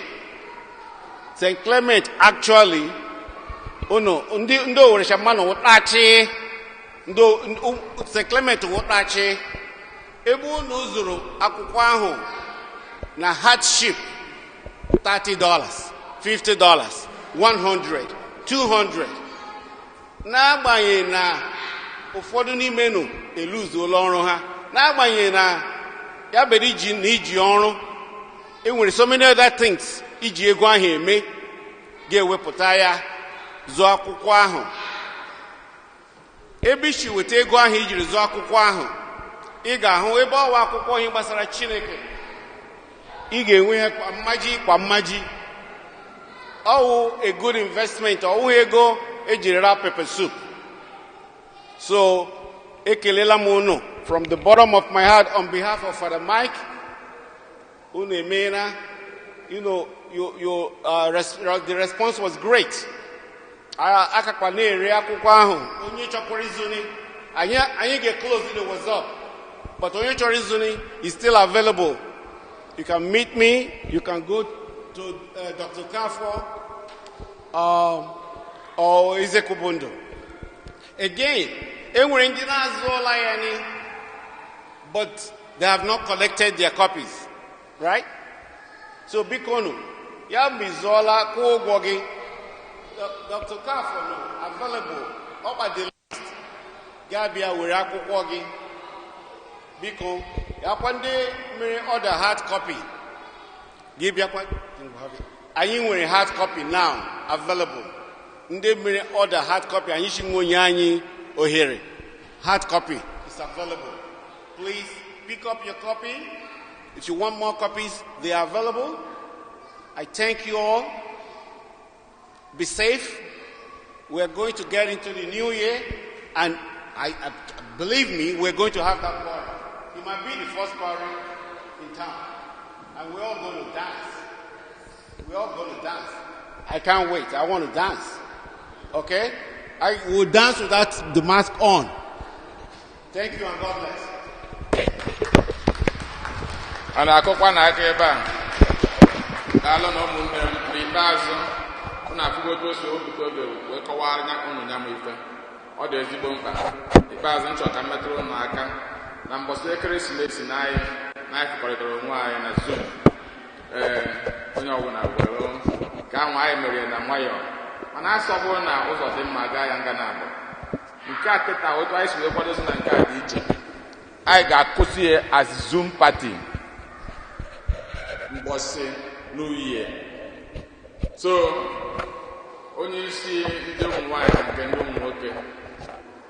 St. Clement actually, ndị Oweresha mmanụ wụtachi St. Clement Wotachi ebe unu zụrụ akwụkwọ ahụ na hardship $30, $50, $100, $200 n'agbanyeghị na ụfọdụ n'ime nụ eluzuola ọrụ ha, n'agbanyeghị na ya bere iji ọrụ enwere so many other things iji ego ahụ eme ga-ewepụta ya zụọ akwụkwọ ahụ. Ebe isi weta ego ahụ ijiri zụọ akwụkwọ ahụ, ị ga-ahụ ebe ọwa akwụkwọ ihe gbasara Chineke, ị ga-enwe ya kwa mmaji. Ọwụ a good investment, ọwụ ego ejiri ra pepper soup. So ekelela m unu from the bottom of my heart on behalf of Father Mike. Unu emeela, the response was great. Akakwa na-ere akwụkwọ ahụ, onye chọkwara izuni anyị ga-close the WhatsApp, but onye chọrọ izuni is still available. You can meet me, you can go to Dr. Kafo or Ezekubundo. Again, enwere ndị na-azụọla ya ni, but they have not collected their copies, right? So bikonu ya mbizola kwụọ ụgwọ gị. Dr. Kafo available up at the list. Gabia were akwụkwọ gị biko yakwa ndị mere order hard copy gị bịakwa anyị nwere hard copy now available. Ndị mere order hard copy anyị shi nwe onye anyị ohere. Hard copy is available. Please pick up your copy. If you want more copies, they are available. I thank you all. Be safe. We're going to get into the new year, and I believe me, we're going to have that party. It might be the first party in town, and we're all going to dance. We're all going to dance. I can't wait. I want to dance. Okay? I will dance without the mask on. Thank you, and God bless. And I go one idea back. I don't know. Na-afụgo otu osi obuto oge wee kọwara nya ụnụ nya ma ife ọ dị ezigbo mkpa. Ikpeazụ nchọ ka mmetụrụ ụnụ aka na mbọsị ekeresimesi na anyị fụkọrịtara onwe anyị na Zoom. Onye ọbụla were ka ahụ anyị mere na nwayọọ, mana asọ bụrụ na ụzọ dị mma gaa ya nga na-abụ nke a kịta otu anyị si wee kwadozi na nke a dị iche. Anyị ga-akụzi ya as Zoom party mbọsị New Year. So onye isi ndị ụmụ nwaanyị na nke ndị ụmụ nwoke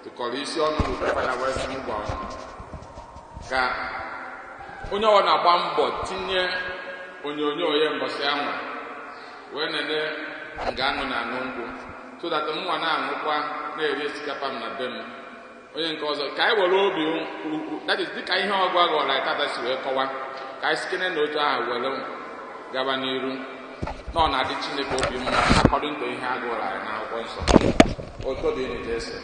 tụkọrọ isi ọnụ Fada West Mugba ka onye ọ na-agba mbọ tinye onyonyo ya mbọsị ahụ wee nene nga aṅụ na aṅụ nkwụ so that nwa na-aṅụkwa na-eri osikapa m na be m. Onye nke ọzọ ka anyị were obi that is dịka ihe ọgụ agụọla anyị tata si wee kọwa ka anyị sikene na otu ahụ were gaba n'iru. No, na-adị Chineke obi mma according to ihe agụrụ anyị n'akwụkwọ nsọ. Otu dị n'ite ese.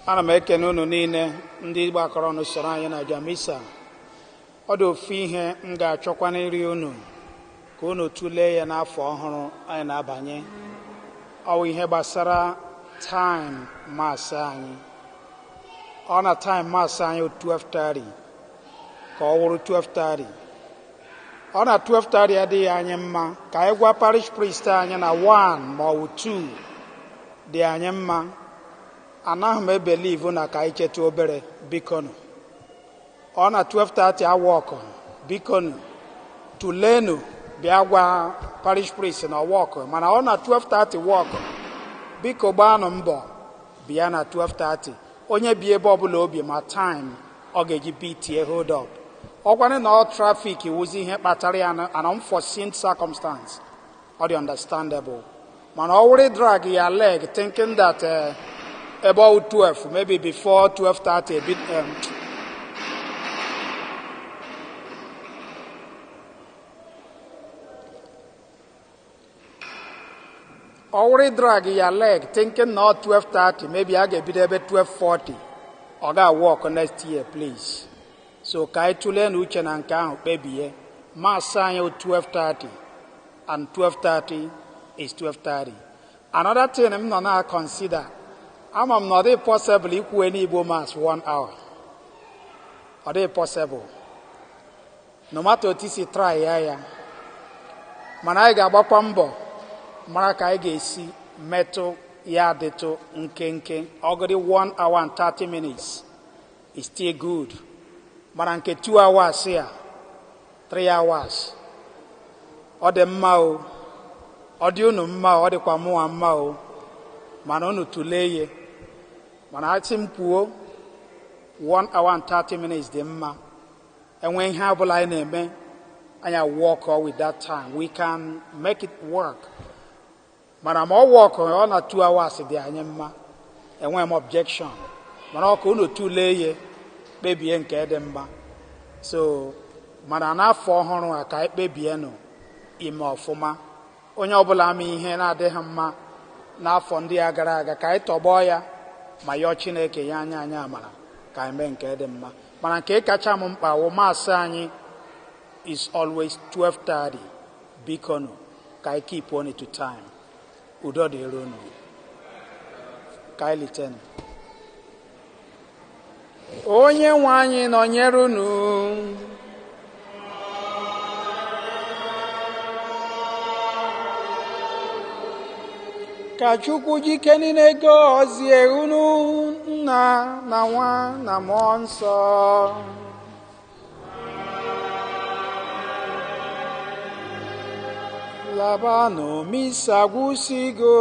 Ana m ekene unu niile ndị gbakọrọ n'usoro anyị na Jamisa. Ọ dị ofu ihe m ga-achọkwa n'iri unu ka unu tụlee ya n'afọ ọhụrụ anyị na-abanye. Ọ bụ ihe gbasara time mass anyị. Ọ na time mass anyị 12:30 ka ọ wụrụ 12:30. Ọ na 12:30 adịghị anyị mma ka anyị gwa parish priest anyị na 1 ma ọ bụ 2 dị anyị mma. Anaghị m ebelivu na ka anyị cheta obere bikonu. Ọ na 12:30 awọkụ bikonu tulenu bịa gwa parish priest na wọkụ, mana ọ na 12:30 wọkụ biko gbaanụ mbọ bịa na 12:30. Onye bi ebe ọbụla obi ma time ọ ga-eji BTA hold up. Ọkwanụ na ọ trafik wụzi ihe kpatara ya an unforeseen circumstance. Ọ dị understandable. Mana ọ wụrụ drag ya leg thinking that about 12, maybe before 12:30 a bit already drag your leg thinking not 12:30, maybe I get be about 12:40. Or got walk next year, please. So kai tulen uche na nke ahụ kpebie ma sign 12:30 and 12:30 is 12:30. Another thing I'm not consider, I'm not possible equal any Igbo mass 1 hour. Are they possible? No matter what is try ya. Mana I ga-agbakwa mbọ mara ka anyị ga-esi metụ ya dịtụ nkenke ọgụdị 1 hour and 30 minutes is still good. Mana nke 2 hours ya 3 hours ọ dị mma o, ọ dị unu mma o, ọ dịkwa mụwa mma o, mana unu tulee ye. Mana asị m kwuo 1 hour and 30 minutes dị mma. Enwe ihe ọbụla anyị na-eme anya work with that time, we can make it work. Mana ma ọ work ọ na 2 hours dị anyị mma, enwe m objection. Mana ọ ka unu tulee ye kpebie nke dị mma. So mana n'afọ ọhụrụ a ka anyị kpebie nụ ime ọfụma. Onye ọbụla ama ihe na-adịghị mma n'afọ ndị a gara aga ka anyị tọgbọ ya ma yọọ Chineke ya anya anyị amara ka anyị mee nke dị mma. Mana nke kacha m mkpa wụ maasị anyị is always 12:30. Biko nụ ka anyị keep on it to time. Udo dịrị unu. Ka anyị litenu. Onye nwe anyị nọnyere unu. Ka Chukwu jike niile gọzie unu, Nna na Nwa na Mmụọ Nsọ. Labanụ misa gwụsigo.